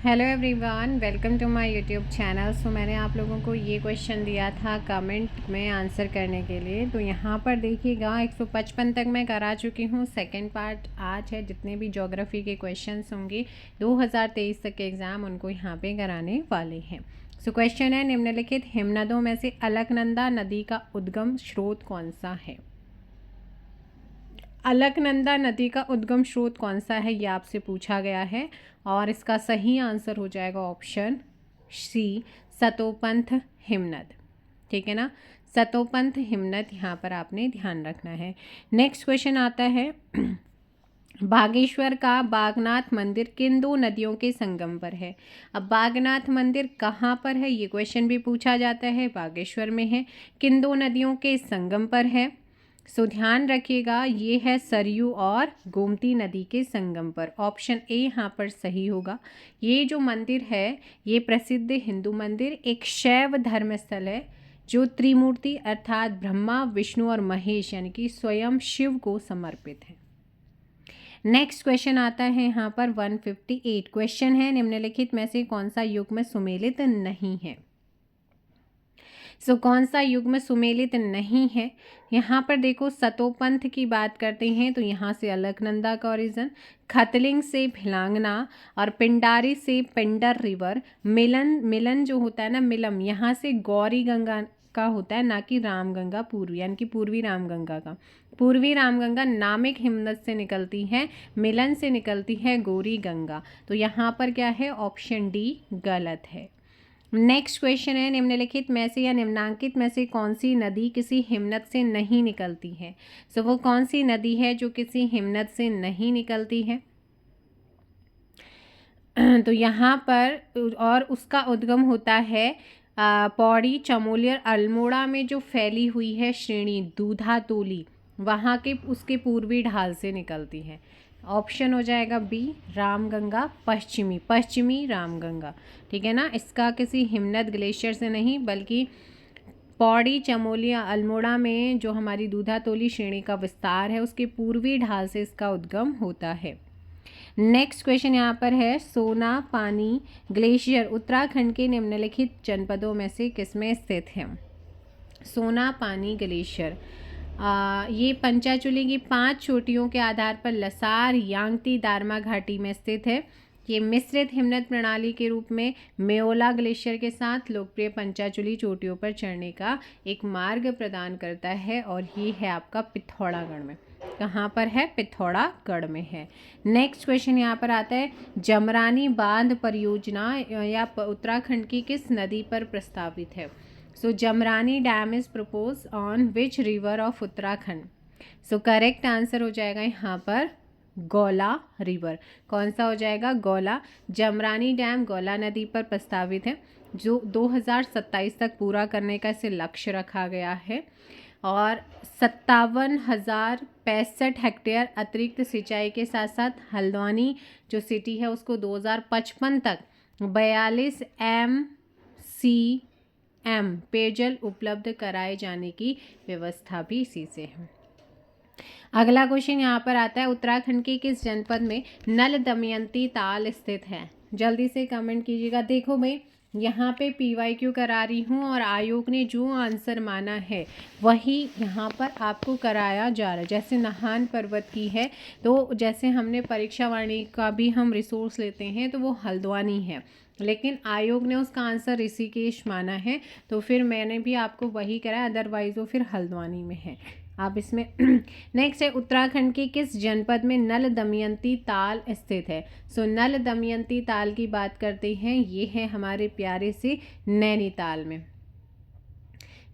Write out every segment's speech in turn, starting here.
Hello everyone, welcome to my YouTube channel. So मैंने आप लोगों को ये क्वेश्चन दिया था कमेंट में आंसर करने के लिए। तो यहाँ पर देखिएगा 155 तक मैं करा चुकी हूँ। सेकंड पार्ट आज है। जितने भी ज्योग्राफी के क्वेश्चंस होंगे 2023 तक के एग्ज़ाम उनको यहाँ पे कराने वाले हैं। सो क्वेश्चन है, निम्नलिखित हिमनदों में से अलकनंदा नदी का उद्गम स्रोत कौन सा है? अलकनंदा नदी का उद्गम स्रोत कौन सा है, ये आपसे पूछा गया है। और इसका सही आंसर हो जाएगा ऑप्शन सी, सतोपंथ हिमनद। ठीक है ना, सतोपंथ हिमनद यहाँ पर आपने ध्यान रखना है। नेक्स्ट क्वेश्चन आता है बागेश्वर का बागनाथ मंदिर किन दो नदियों के संगम पर है? अब बागनाथ मंदिर कहाँ पर है, ये क्वेश्चन भी पूछा जाता है। बागेश्वर में है, किन दो नदियों के संगम पर है? सो ध्यान रखिएगा, ये है सरयू और गोमती नदी के संगम पर। ऑप्शन ए यहाँ पर सही होगा। ये जो मंदिर है ये प्रसिद्ध हिंदू मंदिर एक शैव धर्म स्थल है जो त्रिमूर्ति अर्थात ब्रह्मा विष्णु और महेश यानी कि स्वयं शिव को समर्पित है। नेक्स्ट क्वेश्चन आता है यहाँ पर 158 क्वेश्चन है, निम्नलिखित में से कौन सा युग्म सुमेलित नहीं है? कौन सा युग्म सुमेलित नहीं है? यहाँ पर देखो, सतोपंथ की बात करते हैं तो यहाँ से अलकनंदा का ओरिजिन, खतलिंग से भिलांगना और पिंडारी से पिंडर रिवर, मिलन जो होता है ना मिलम, यहाँ से गौरी गंगा का होता है, ना कि रामगंगा पूर्वी यानी कि पूर्वी रामगंगा का। पूर्वी रामगंगा नामिक हिमनद से निकलती है, मिलन से निकलती है गौरी गंगा। तो यहाँ पर क्या है, ऑप्शन डी गलत है। नेक्स्ट क्वेश्चन है, निम्नलिखित में से या निम्नांकित में से कौन सी नदी किसी हिमनद से नहीं निकलती है? वो कौन सी नदी है जो किसी हिमनद से नहीं निकलती है? तो यहाँ पर और उसका उद्गम होता है पौड़ी, चमोली और अल्मोड़ा में जो फैली हुई है श्रेणी दूधातोली, वहाँ के उसके पूर्वी ढाल से निकलती है। ऑप्शन हो जाएगा बी, रामगंगा पश्चिमी रामगंगा। ठीक है ना, इसका किसी हिमनद ग्लेशियर से नहीं बल्कि पौड़ी, चमोली, अल्मोड़ा में जो हमारी दूधातोली श्रेणी का विस्तार है उसके पूर्वी ढाल से इसका उद्गम होता है। नेक्स्ट क्वेश्चन यहाँ पर है, सोना पानी ग्लेशियर उत्तराखंड के निम्नलिखित जनपदों में से किसमें स्थित है? सोना पानी ग्लेशियर ये पंचाचूली की 5 चोटियों के आधार पर लसार यांगती दारमा घाटी में स्थित है। ये मिश्रित हिमनद प्रणाली के रूप में मेओला ग्लेशियर के साथ लोकप्रिय पंचाचूली चोटियों पर चढ़ने का एक मार्ग प्रदान करता है और ये है आपका पिथौरागढ़ में। कहाँ पर है? पिथौरागढ़ में है। नेक्स्ट क्वेश्चन यहाँ पर आता है, जमरानी बांध परियोजना या उत्तराखंड की किस नदी पर प्रस्तावित है? Jamrani dam is propose on which river of Uttarakhand? Correct answer हो जाएगा यहाँ पर गौला रिवर। कौन सा हो जाएगा? गौला। जमरानी डैम गौला नदी पर प्रस्तावित है जो 2027 तक पूरा करने का इसे लक्ष्य रखा गया है और 57,065 हेक्टेयर अतिरिक्त सिंचाई के साथ साथ हल्द्वानी जो सिटी है उसको 2055 तक 42 MCM पेयजल उपलब्ध कराए जाने की व्यवस्था भी इसी से है। अगला क्वेश्चन यहाँ पर आता है, उत्तराखंड के किस जनपद में नल दमयंती ताल स्थित है? जल्दी से कमेंट कीजिएगा। देखो भाई, यहाँ पे PYQ करा रही हूँ और आयोग ने जो आंसर माना है वही यहाँ पर आपको कराया जा रहा है। जैसे नाहन पर्वत की है तो जैसे हमने परीक्षा वाणी का भी हम रिसोर्स लेते हैं तो वो हल्द्वानी है, लेकिन आयोग ने उसका आंसर ऋषिकेश माना है तो फिर मैंने भी आपको वही कराया, अदरवाइज वो फिर हल्द्वानी में है। आप इसमें नेक्स्ट है, उत्तराखंड के किस जनपद में नल दमयंती ताल स्थित है? नल दमयंती ताल की बात करते हैं, ये है हमारे प्यारे से नैनीताल में।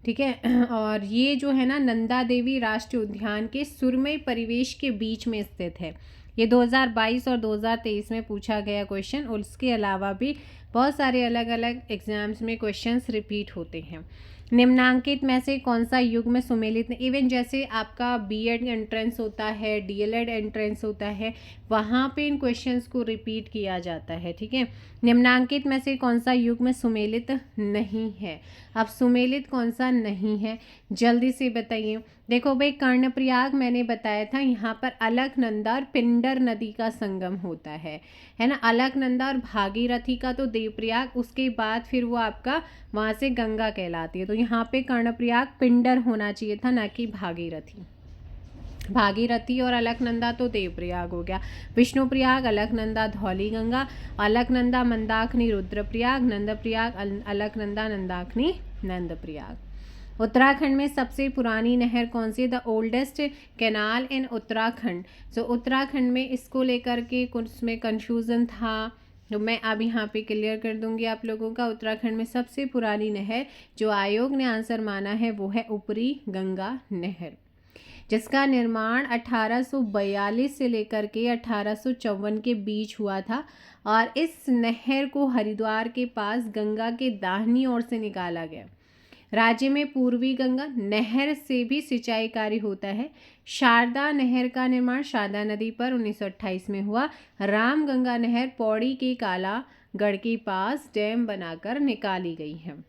ठीक है, और ये जो है ना नंदा देवी राष्ट्रीय उद्यान के सुरमई परिवेश के बीच में स्थित है। ये 2022 और 2023 में पूछा गया क्वेश्चन और उसके अलावा भी बहुत सारे अलग अलग एग्जाम्स में क्वेश्चंस रिपीट होते हैं। निम्नांकित में से कौन सा युग्म सुमेलित? इवन जैसे आपका BEd एंट्रेंस होता है, DLEd एंट्रेंस होता है, वहाँ पे इन क्वेश्चंस को रिपीट किया जाता है। ठीक है, निम्नांकित में से कौन सा युग्म सुमेलित नहीं है? अब सुमेलित कौन सा नहीं है, जल्दी से बताइए। देखो भाई, कर्णप्रयाग मैंने बताया था, यहाँ पर अलकनंदा और पिंडर नदी का संगम होता है ना। अलकनंदा और भागीरथी का तो देवप्रयाग, उसके बाद फिर वो आपका वहाँ से गंगा कहलाती है। तो यहाँ पे कर्णप्रयाग पिंडर होना चाहिए था, ना कि भागीरथी। भागीरथी और अलकनंदा तो देवप्रयाग हो गया। विष्णुप्रयाग, अलकनंदा, धौली गंगा, अलकनंदा, मंदाकिनी, रुद्रप्रयाग, नंदप्रयाग, अलकनंदा, नंदाकिनी, नंदप्रयाग। उत्तराखंड में सबसे पुरानी नहर कौन सी है? The oldest canal in Uttarakhand. So Uttarakhand में इसको लेकर के कुछ में कन्फ्यूज़न था, तो मैं अब यहाँ पे क्लियर कर दूंगी आप लोगों का। उत्तराखंड में सबसे पुरानी नहर जो आयोग ने आंसर माना है वो है ऊपरी गंगा नहर, जिसका निर्माण 1842 से लेकर के 1854 के बीच हुआ था। और इस नहर को हरिद्वार के पास गंगा के दाहिनी ओर से निकाला गया। राज्य में पूर्वी गंगा नहर से भी सिंचाई कार्य होता है। शारदा नहर का निर्माण शारदा नदी पर 1928 में हुआ। राम गंगा नहर पौड़ी के कालागढ़ के पास डैम बनाकर निकाली गई है।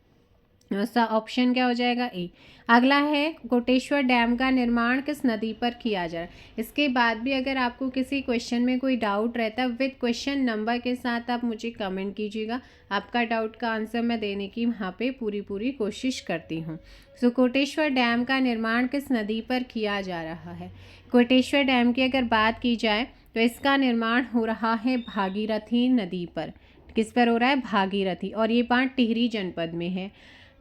ऐसा ऑप्शन क्या हो जाएगा? ए। अगला है, कोटेश्वर डैम का निर्माण किस नदी पर किया जाए? इसके बाद भी अगर आपको किसी क्वेश्चन में कोई डाउट रहता है, विद क्वेश्चन नंबर के साथ आप मुझे कमेंट कीजिएगा। आपका डाउट का आंसर मैं देने की वहाँ पे पूरी कोशिश करती हूँ। सो कोटेश्वर डैम का निर्माण किस नदी पर किया जा रहा है? कोटेश्वर डैम की अगर बात की जाए तो इसका निर्माण हो रहा है भागीरथी नदी पर। किस पर हो रहा है? भागीरथी। और ये बात टिहरी जनपद में है।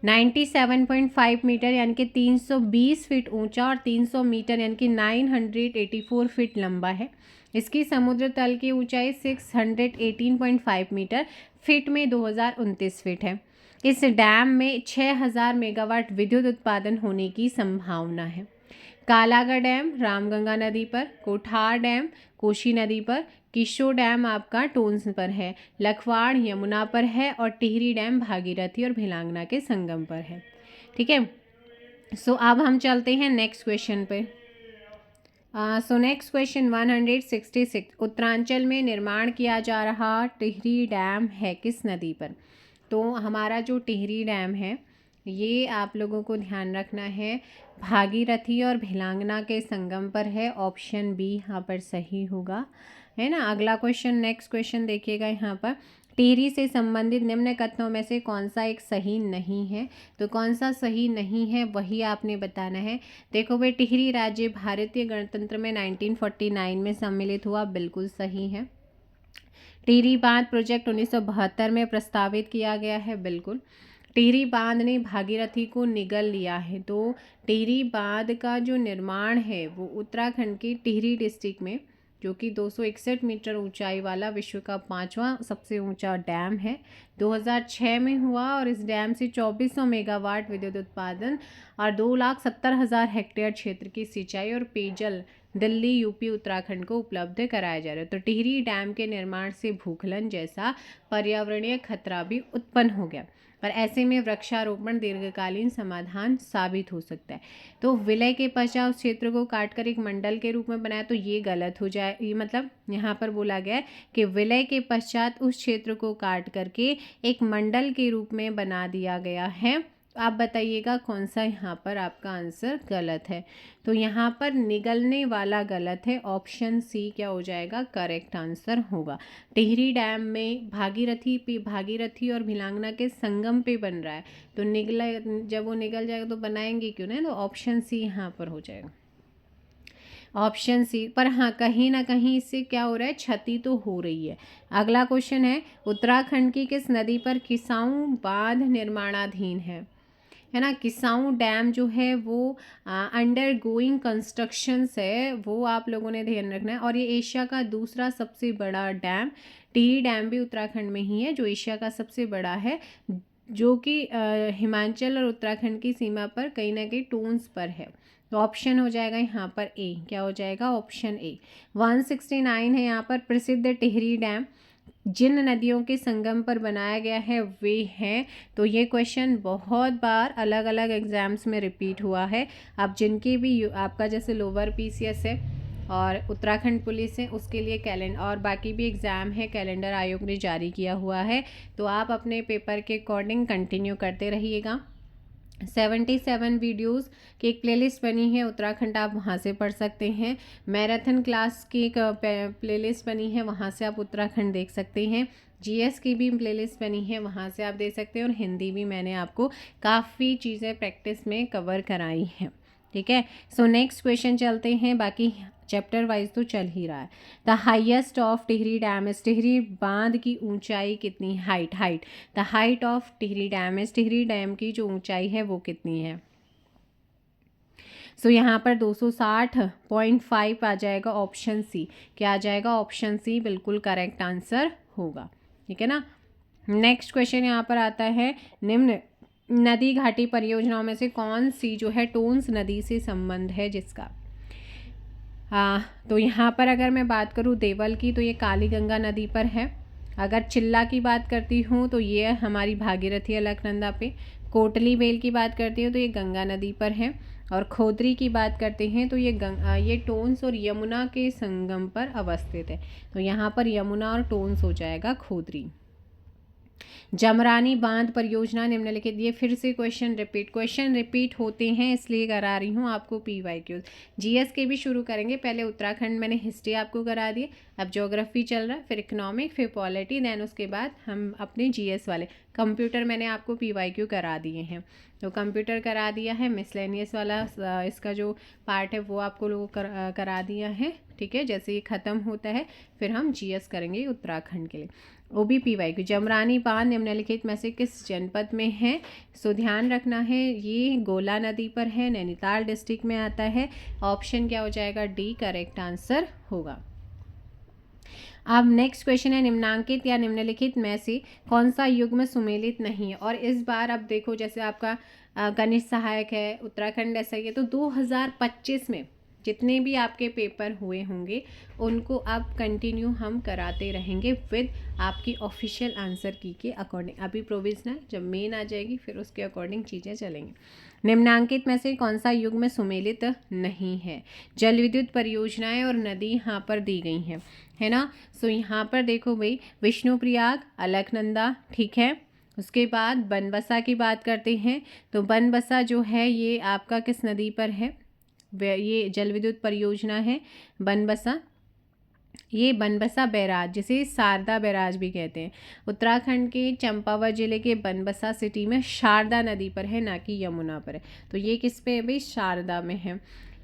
97.5 मीटर यानी कि 320 फीट ऊंचा और 300 मीटर यानी कि 984 फीट लंबा है। इसकी समुद्र तल की ऊंचाई 618.5 मीटर, फीट में 2029 फीट है। इस डैम में 6000 मेगावाट विद्युत उत्पादन होने की संभावना है। कालागढ़ डैम रामगंगा नदी पर, कोठार डैम कोशी नदी पर, किशोर डैम आपका टोंस पर है, लखवाड़ यमुना पर है और टिहरी डैम भागीरथी और भिलांगना के संगम पर है। ठीक है। सो अब हम चलते हैं नेक्स्ट क्वेश्चन पे। सो नेक्स्ट क्वेश्चन 166, उत्तरांचल में निर्माण किया जा रहा टिहरी डैम है किस नदी पर? तो हमारा जो टिहरी डैम है ये आप लोगों को ध्यान रखना है, भागीरथी और भिलांगना के संगम पर है। ऑप्शन बी यहाँ पर सही होगा, है ना। अगला क्वेश्चन, नेक्स्ट क्वेश्चन देखिएगा यहाँ पर, टिहरी से संबंधित निम्न कथनों में से कौन सा एक सही नहीं है? तो कौन सा सही नहीं है वही आपने बताना है। देखो भाई, टिहरी राज्य भारतीय गणतंत्र में 1949 में सम्मिलित हुआ, बिल्कुल सही है। टिहरी बांध प्रोजेक्ट 1972 में प्रस्तावित किया गया है, बिल्कुल। टिहरी बांध ने भागीरथी को निगल लिया है। तो टिहरी बांध का जो निर्माण है वो उत्तराखंड के टिहरी डिस्ट्रिक्ट में, जो कि 261 मीटर ऊंचाई वाला विश्व का 5वां सबसे ऊंचा डैम है, 2006 में हुआ। और इस डैम से 2400 मेगावाट विद्युत उत्पादन और 2,70,000 हेक्टेयर क्षेत्र की सिंचाई और पेयजल दिल्ली, यूपी, उत्तराखंड को उपलब्ध कराया जा रहा है। तो टिहरी डैम के निर्माण से भूस्खलन जैसा पर्यावरणीय खतरा भी उत्पन्न हो गया, और ऐसे में वृक्षारोपण दीर्घकालीन समाधान साबित हो सकता है। तो विलय के पश्चात उस क्षेत्र को काटकर एक मंडल के रूप में बनाया, तो ये गलत हो जाए। ये मतलब यहाँ पर बोला गया है कि विलय के पश्चात उस क्षेत्र को काट करके एक मंडल के रूप में बना दिया गया है। आप बताइएगा कौन सा यहाँ पर आपका आंसर गलत है? तो यहाँ पर निगलने वाला गलत है। ऑप्शन सी क्या हो जाएगा? करेक्ट आंसर होगा। टिहरी डैम में भागीरथी और भिलांगना के संगम पे बन रहा है, तो जब वो निगल जाएगा तो बनाएंगे क्यों ना? तो ऑप्शन सी यहाँ पर हो जाएगा, ऑप्शन सी। पर हाँ, कहीं ना कहीं इससे क्या हो रहा है? क्षति तो हो रही है। अगला क्वेश्चन है, उत्तराखंड की किस नदी पर किसाऊ बांध निर्माणाधीन है ना। किसाऊ डैम जो है वो अंडर गोइंग कंस्ट्रक्शंस है, वो आप लोगों ने ध्यान रखना है। और ये एशिया का दूसरा सबसे बड़ा डैम, टिहरी डैम भी उत्तराखंड में ही है जो एशिया का सबसे बड़ा है, जो कि हिमाचल और उत्तराखंड की सीमा पर कहीं ना कहीं टोंस पर है। तो ऑप्शन हो जाएगा यहाँ पर ए। क्या हो जाएगा? Option A. 169 है यहाँ पर, प्रसिद्ध टिहरी डैम जिन नदियों के संगम पर बनाया गया है वे हैं। तो ये क्वेश्चन बहुत बार अलग अलग एग्जाम्स में रिपीट हुआ है। अब जिनकी भी आपका जैसे लोअर पीसीएस है और उत्तराखंड पुलिस है, उसके लिए कैलेंडर और बाकी भी एग्ज़ाम है, कैलेंडर आयोग ने जारी किया हुआ है। तो आप अपने पेपर के अकॉर्डिंग कंटिन्यू करते रहिएगा। 77 वीडियोस की एक प्लेलिस्ट बनी है उत्तराखंड, आप वहाँ से पढ़ सकते हैं। मैराथन क्लास की एक प्लेलिस्ट बनी है, वहाँ से आप उत्तराखंड देख सकते हैं। जीएस की भी प्लेलिस्ट बनी है, वहाँ से आप देख सकते हैं। और हिंदी भी मैंने आपको काफ़ी चीज़ें प्रैक्टिस में कवर कराई हैं, ठीक है। सो नेक्स्ट क्वेश्चन चलते हैं, बाकी चैप्टर वाइज तो चल ही रहा है। The highest of Tehri dam is, Tehri बांध की ऊंचाई कितनी, height the height of Tehri dam is, Tehri dam की जो ऊंचाई है वो कितनी है। सो यहाँ पर 260.5 आ जाएगा, ऑप्शन सी। क्या आ जाएगा, ऑप्शन सी बिल्कुल करेक्ट आंसर होगा, ठीक है ना। नेक्स्ट क्वेश्चन यहाँ पर आता है, निम्न नदी घाटी परियोजनाओं में से कौन सी जो है टोन्स नदी से संबंध है जिसका। तो यहाँ पर अगर मैं बात करूँ देवल की, तो ये काली गंगा नदी पर है। अगर चिल्ला की बात करती हूँ तो ये हमारी भागीरथी अलकनंदा पे। कोटली बेल की बात करती हूँ तो ये गंगा नदी पर है। और खोदरी की बात करते हैं तो ये टोन्स और यमुना के संगम पर अवस्थित है। तो यहाँ पर यमुना और टोन्स हो जाएगा खोदरी। जमरानी बांध परियोजना निम्नलिखित, ये फिर से क्वेश्चन रिपीट होते हैं इसलिए करा रही हूँ आपको PYQ। जीएस के भी शुरू करेंगे, पहले उत्तराखंड मैंने हिस्ट्री आपको करा दी, अब ज्योग्राफी चल रहा है, फिर इकोनॉमिक, फिर पॉलिटी, देन उसके बाद हम अपने जीएस वाले कंप्यूटर मैंने आपको PYQ करा दिए हैं। तो कंप्यूटर करा दिया है, मिसलेनियस वाला इसका जो पार्ट है वो आपको लोगों करा दिया है, ठीक है। जैसे ये ख़त्म होता है फिर हम जीएस करेंगे उत्तराखंड के लिए। OBPYQ, जमरानी बांध निम्नलिखित में से किस जनपद में है। सो ध्यान रखना है ये गोला नदी पर है, नैनीताल डिस्ट्रिक्ट में आता है। ऑप्शन क्या हो जाएगा, डी करेक्ट आंसर होगा। अब नेक्स्ट क्वेश्चन है, निम्नांकित या निम्नलिखित में से कौन सा युग्म सुमेलित नहीं है। और इस बार अब देखो, जैसे आपका गणित सहायक है, उत्तराखंड ऐसा ही है, तो 2025 में जितने भी आपके पेपर हुए होंगे उनको अब कंटिन्यू हम कराते रहेंगे विद आपकी ऑफिशियल आंसर की के अकॉर्डिंग। अभी प्रोविजनल, जब मेन आ जाएगी फिर उसके अकॉर्डिंग चीज़ें चलेंगी। निम्नांकित में से कौन सा युग्म सुमेलित नहीं है। जल विद्युत परियोजनाएं और नदी यहाँ पर दी गई हैं, है ना। सो यहाँ पर देखो भाई, विष्णुप्रयाग, अलकनंदा, ठीक है। उसके बाद बनबसा की बात करते हैं, तो बनबसा जो है ये आपका किस नदी पर है, ये जल विद्युत परियोजना है बनबसा। ये बनबसा बैराज, जिसे शारदा बैराज भी कहते हैं, उत्तराखंड के चंपावत जिले के बनबसा सिटी में शारदा नदी पर है, ना कि यमुना पर है। तो ये किस पे है भाई, शारदा में है।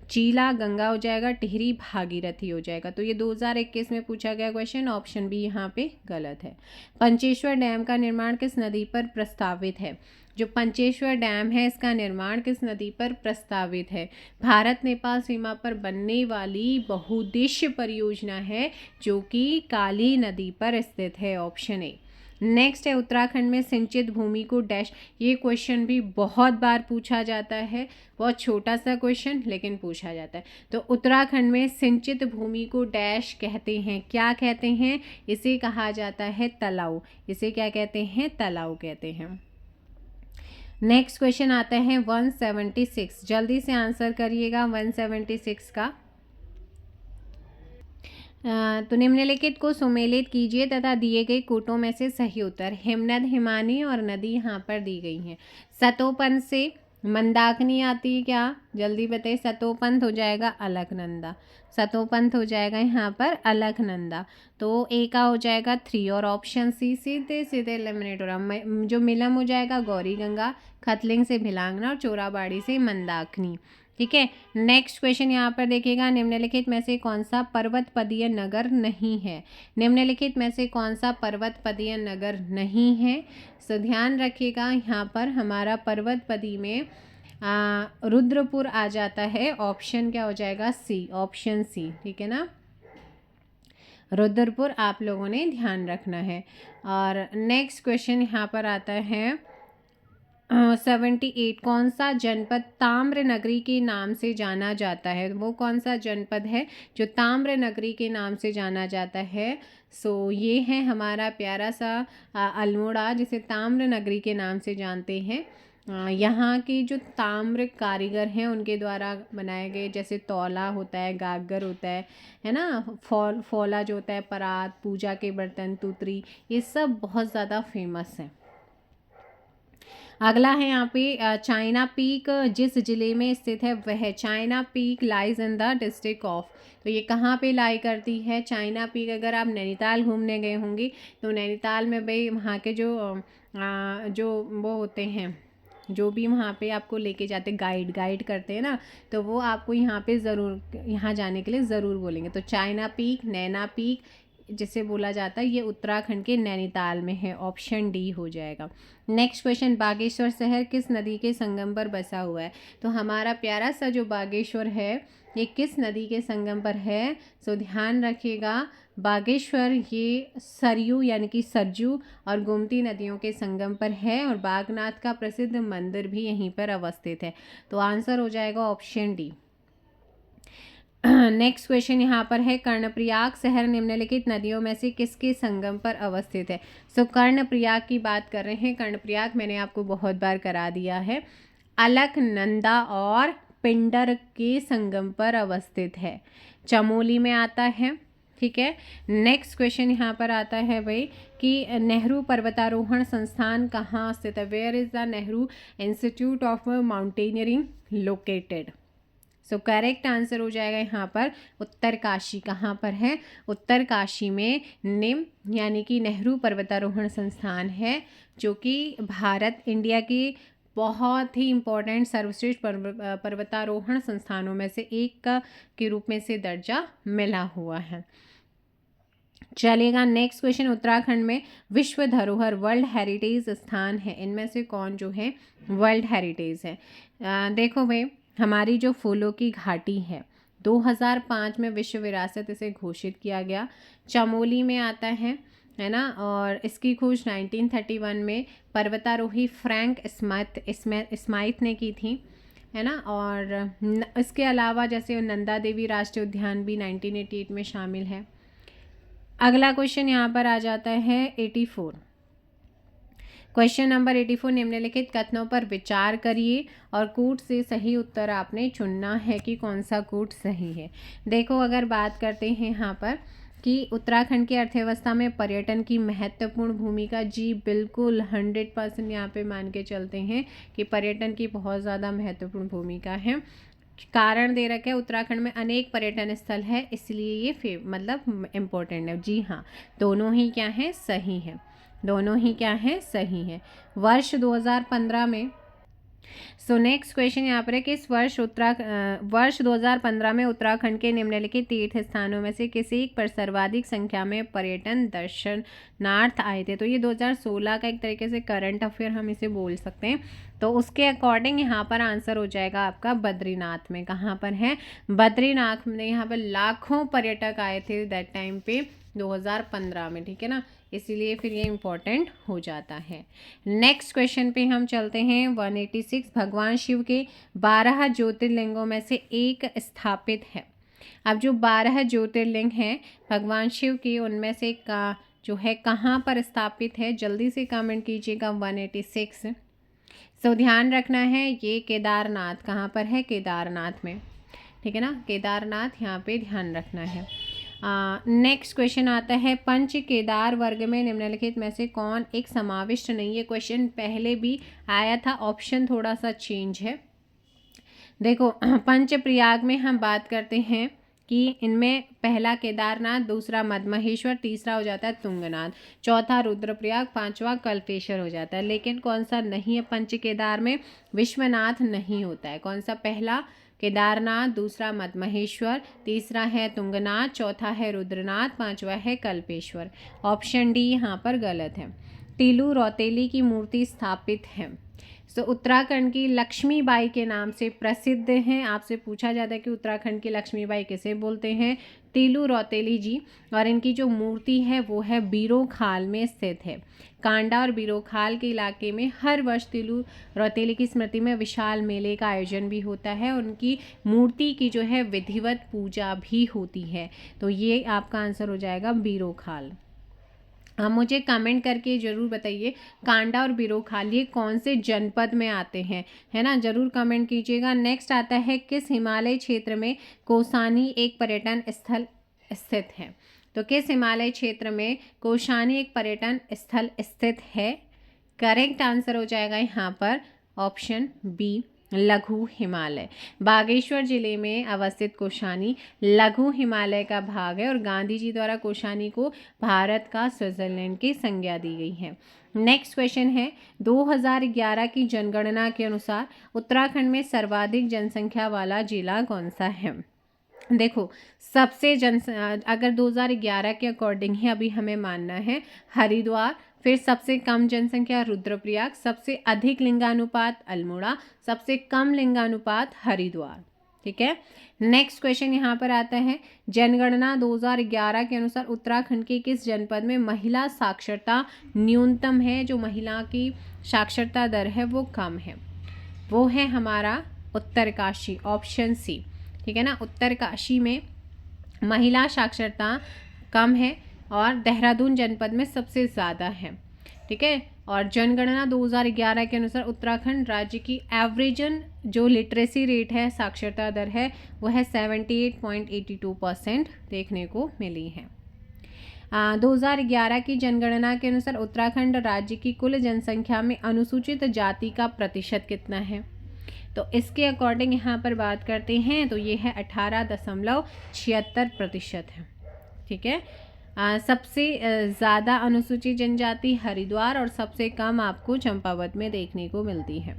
चीला गंगा हो जाएगा, टिहरी भागीरथी हो जाएगा। तो ये 2021 में पूछा गया क्वेश्चन, ऑप्शन बी यहाँ पे गलत है। पंचेश्वर डैम का निर्माण किस नदी पर प्रस्तावित है। जो पंचेश्वर डैम है इसका निर्माण किस नदी पर प्रस्तावित है। भारत नेपाल सीमा पर बनने वाली बहुउद्देश्य परियोजना है जो कि काली नदी पर स्थित है, ऑप्शन ए। नेक्स्ट है, उत्तराखंड में सिंचित भूमि को डैश। ये क्वेश्चन भी बहुत बार पूछा जाता है, बहुत छोटा सा क्वेश्चन लेकिन पूछा जाता है। तो उत्तराखंड में सिंचित भूमि को डैश कहते हैं, क्या कहते हैं, इसे कहा जाता है तलाव। इसे क्या कहते हैं, तलाव कहते हैं। नेक्स्ट क्वेश्चन आता है 176, जल्दी से आंसर करिएगा 176 का। तो निम्नलिखित को सुमेलित कीजिए तथा दिए गए कोटों में से सही उत्तर। हिमनद, हिमानी और नदी यहाँ पर दी गई हैं। सतोपंथ से मंदाकिनी आती है क्या, जल्दी बताइए। सतोपंथ हो जाएगा अलकनंदा, सतोपंथ हो जाएगा यहाँ पर अलकनंदा। तो ए का हो जाएगा 3 और ऑप्शन सी सीधे सीधे एलिमिनेट हो रहा। जो मिलम हो जाएगा गौरी गंगा, खतलिंग से भिलांगना और चोराबाड़ी से मंदाकिनी, ठीक है। नेक्स्ट क्वेश्चन यहाँ पर देखिएगा, निम्नलिखित में से कौन सा पर्वतपदीय नगर नहीं है। निम्नलिखित में से कौन सा पर्वतपदीय नगर नहीं है। सो ध्यान रखिएगा, यहाँ पर हमारा पर्वतपदी में रुद्रपुर आ जाता है। ऑप्शन क्या हो जाएगा, सी, ऑप्शन सी, ठीक है ना। रुद्रपुर आप लोगों ने ध्यान रखना है। और नेक्स्ट क्वेश्चन यहाँ पर आता है 78, कौन सा जनपद ताम्र नगरी के नाम से जाना जाता है। वो कौन सा जनपद है जो ताम्र नगरी के नाम से जाना जाता है। सो ये है हमारा प्यारा सा अल्मोड़ा, जिसे ताम्र नगरी के नाम से जानते हैं। यहाँ के जो ताम्र कारीगर हैं उनके द्वारा बनाए गए, जैसे तौला होता है, गागर होता है ना, फौला जो होता है, परात, पूजा के बर्तन, तुतरी, ये सब बहुत ज़्यादा फेमस हैं। अगला है यहाँ पे चाइना पीक जिस ज़िले में स्थित है वह China peak lies in the district of. तो ये कहाँ पे लाई करती है चाइना पीक? अगर आप नैनीताल घूमने गए होंगे तो नैनीताल में भाई वहाँ के जो वो होते हैं, जो भी वहाँ पे आपको लेके जाते गाइड करते हैं ना, तो वो आपको यहाँ पे ज़रूर, यहाँ जाने के लिए ज़रूर बोलेंगे। तो चाइना पीक, नैना पीक जिसे बोला जाता है, ये उत्तराखंड के नैनीताल में है। ऑप्शन डी हो जाएगा। नेक्स्ट क्वेश्चन, बागेश्वर शहर किस नदी के संगम पर बसा हुआ है? तो हमारा प्यारा सा जो बागेश्वर है ये किस नदी के संगम पर है? सो ध्यान रखिएगा, बागेश्वर ये सरयू यानी कि सरजू और गोमती नदियों के संगम पर है और बागनाथ का प्रसिद्ध मंदिर भी यहीं पर अवस्थित है। तो आंसर हो जाएगा ऑप्शन डी। नेक्स्ट क्वेश्चन यहाँ पर है, कर्णप्रयाग शहर निम्नलिखित नदियों में से किसके संगम पर अवस्थित है? सो कर्णप्रयाग की बात कर रहे हैं। कर्णप्रयाग मैंने आपको बहुत बार करा दिया है, अलकनंदा और पिंडर के संगम पर अवस्थित है, चमोली में आता है। ठीक है। नेक्स्ट क्वेश्चन यहाँ पर आता है भाई कि नेहरू पर्वतारोहण संस्थान कहाँ स्थित है? Where is the Nehru institute of mountaineering located? So correct answer हो जाएगा यहाँ पर उत्तरकाशी। कहाँ पर है? उत्तरकाशी में निम यानी कि नेहरू पर्वतारोहण संस्थान है, जो कि भारत इंडिया की बहुत ही इम्पोर्टेंट सर्वश्रेष्ठ पर्वतारोहण संस्थानों में से एक के रूप में से दर्जा मिला हुआ है। चलेगा। नेक्स्ट क्वेश्चन, उत्तराखंड में विश्व धरोहर वर्ल्ड हेरिटेज स्थान है, इनमें से कौन जो है वर्ल्ड हेरिटेज है? देखो भाई, हमारी जो फूलों की घाटी है 2005 में विश्व विरासत इसे घोषित किया गया, चमोली में आता है ना। और इसकी खोज 1931 में पर्वतारोही फ्रैंक स्माइथ ने की थी, है ना। और इसके अलावा जैसे नंदा देवी राष्ट्रीय उद्यान भी 1988 में शामिल है। अगला क्वेश्चन यहाँ पर आ जाता है 84। क्वेश्चन नंबर 84, निम्नलिखित कथनों पर विचार करिए और कूट से सही उत्तर आपने चुनना है कि कौन सा कूट सही है। देखो, अगर बात करते हैं यहाँ पर कि उत्तराखंड की अर्थव्यवस्था में पर्यटन की महत्वपूर्ण भूमिका, जी बिल्कुल 100% यहाँ पे मान के चलते हैं कि पर्यटन की बहुत ज़्यादा महत्वपूर्ण भूमिका है। कारण दे रखा है, उत्तराखंड में अनेक पर्यटन स्थल है, इसलिए ये मतलब इम्पोर्टेंट है। जी हाँ, दोनों ही क्या है? सही है। दोनों ही क्या है? सही है। वर्ष 2015 में, सो नेक्स्ट क्वेश्चन यहाँ पर है, किस वर्ष 2015 में उत्तराखंड के निम्नलिखित तीर्थ स्थानों में से किसी एक पर सर्वाधिक संख्या में पर्यटन दर्शनार्थ आए थे? तो ये 2016 का एक तरीके से करंट अफेयर हम इसे बोल सकते हैं। तो उसके अकॉर्डिंग यहाँ पर आंसर हो जाएगा आपका बद्रीनाथ में। कहाँ पर है? बद्रीनाथ में। यहाँ पर लाखों पर्यटक आए थे दैट टाइम पे 2015 में, ठीक है ना, इसीलिए फिर ये इम्पोर्टेंट हो जाता है। नेक्स्ट क्वेश्चन पे हम चलते हैं 186, भगवान शिव के 12 ज्योतिर्लिंगों में से एक स्थापित है। अब जो 12 ज्योतिर्लिंग हैं भगवान शिव के, उनमें से का जो है कहाँ पर स्थापित है? जल्दी से कमेंट कीजिएगा 186। सो ध्यान रखना है, ये केदारनाथ। कहाँ पर है? केदारनाथ में, ठीक है ना, केदारनाथ यहाँ पे ध्यान रखना है। नेक्स्ट क्वेश्चन आता है, पंच केदार वर्ग में निम्नलिखित में से कौन एक समाविष्ट नहीं? ये क्वेश्चन पहले भी आया था, ऑप्शन थोड़ा सा चेंज है। देखो, पंच प्रयाग में हम बात करते हैं कि इनमें पहला केदारनाथ, दूसरा मद्महेश्वर, तीसरा हो जाता है तुंगनाथ, चौथा रुद्रप्रयाग, पांचवा कल्पेश्वर हो जाता है। लेकिन कौन सा नहीं है पंच केदार में? विश्वनाथ नहीं होता है। कौन सा? पहला केदारनाथ, दूसरा मद्महेश्वर, तीसरा है तुंगनाथ, चौथा है रुद्रनाथ, पांचवा है कल्पेश्वर। ऑप्शन डी यहाँ पर गलत है। टीलू रौतेली की मूर्ति स्थापित है। तो उत्तराखंड की लक्ष्मीबाई के नाम से प्रसिद्ध हैं। आपसे पूछा जाता है कि उत्तराखंड की लक्ष्मीबाई किसे बोलते हैं? टीलू रौतेली जी। और इनकी जो मूर्ति है वो है बीरोखाल में स्थित है। कांडा और बीरोखाल के इलाके में हर वर्ष टीलू रौतेली की स्मृति में विशाल मेले का आयोजन भी होता है। उनकी मूर्ति की जो है विधिवत पूजा भी होती है। तो ये आपका आंसर हो जाएगा बीरोखाल। मुझे कमेंट करके ज़रूर बताइए कांडा और बीरोखाल ये कौन से जनपद में आते हैं, है ना, ज़रूर कमेंट कीजिएगा। नेक्स्ट आता है, किस हिमालय क्षेत्र में कौसानी एक पर्यटन स्थल स्थित है? तो किस हिमालय क्षेत्र में कौसानी एक पर्यटन स्थल स्थित है? करेक्ट आंसर हो जाएगा यहाँ पर ऑप्शन बी, लघु हिमालय। बागेश्वर जिले में अवस्थित कोशानी लघु हिमालय का भाग है और गांधी जी द्वारा कोशानी को भारत का स्विट्जरलैंड की संज्ञा दी गई है। नेक्स्ट क्वेश्चन है, 2011 की जनगणना के अनुसार उत्तराखंड में सर्वाधिक जनसंख्या वाला जिला कौन सा है? देखो, सबसे अगर 2011 के अकॉर्डिंग ही अभी हमें मानना है हरिद्वार, फिर सबसे कम जनसंख्या रुद्रप्रयाग, सबसे अधिक लिंगानुपात अल्मोड़ा, सबसे कम लिंगानुपात हरिद्वार। ठीक है। नेक्स्ट क्वेश्चन यहाँ पर आता है, जनगणना 2011 के अनुसार उत्तराखंड के किस जनपद में महिला साक्षरता न्यूनतम है? जो महिला की साक्षरता दर है वो कम है, वो है हमारा उत्तरकाशी, ऑप्शन सी। ठीक है ना, उत्तरकाशी में महिला साक्षरता कम है और देहरादून जनपद में सबसे ज़्यादा है। ठीक है। और जनगणना 2011 के अनुसार उत्तराखंड राज्य की एवरेजन जो लिटरेसी रेट है, साक्षरता दर है, वो है 78.82% देखने को मिली है। 2011 की जनगणना के अनुसार उत्तराखंड राज्य की कुल जनसंख्या में अनुसूचित जाति का प्रतिशत कितना है? तो इसके अकॉर्डिंग यहाँ पर बात करते हैं तो ये है 18.76% है। ठीक है। सबसे ज़्यादा अनुसूचित जनजाति हरिद्वार और सबसे कम आपको चंपावत में देखने को मिलती है।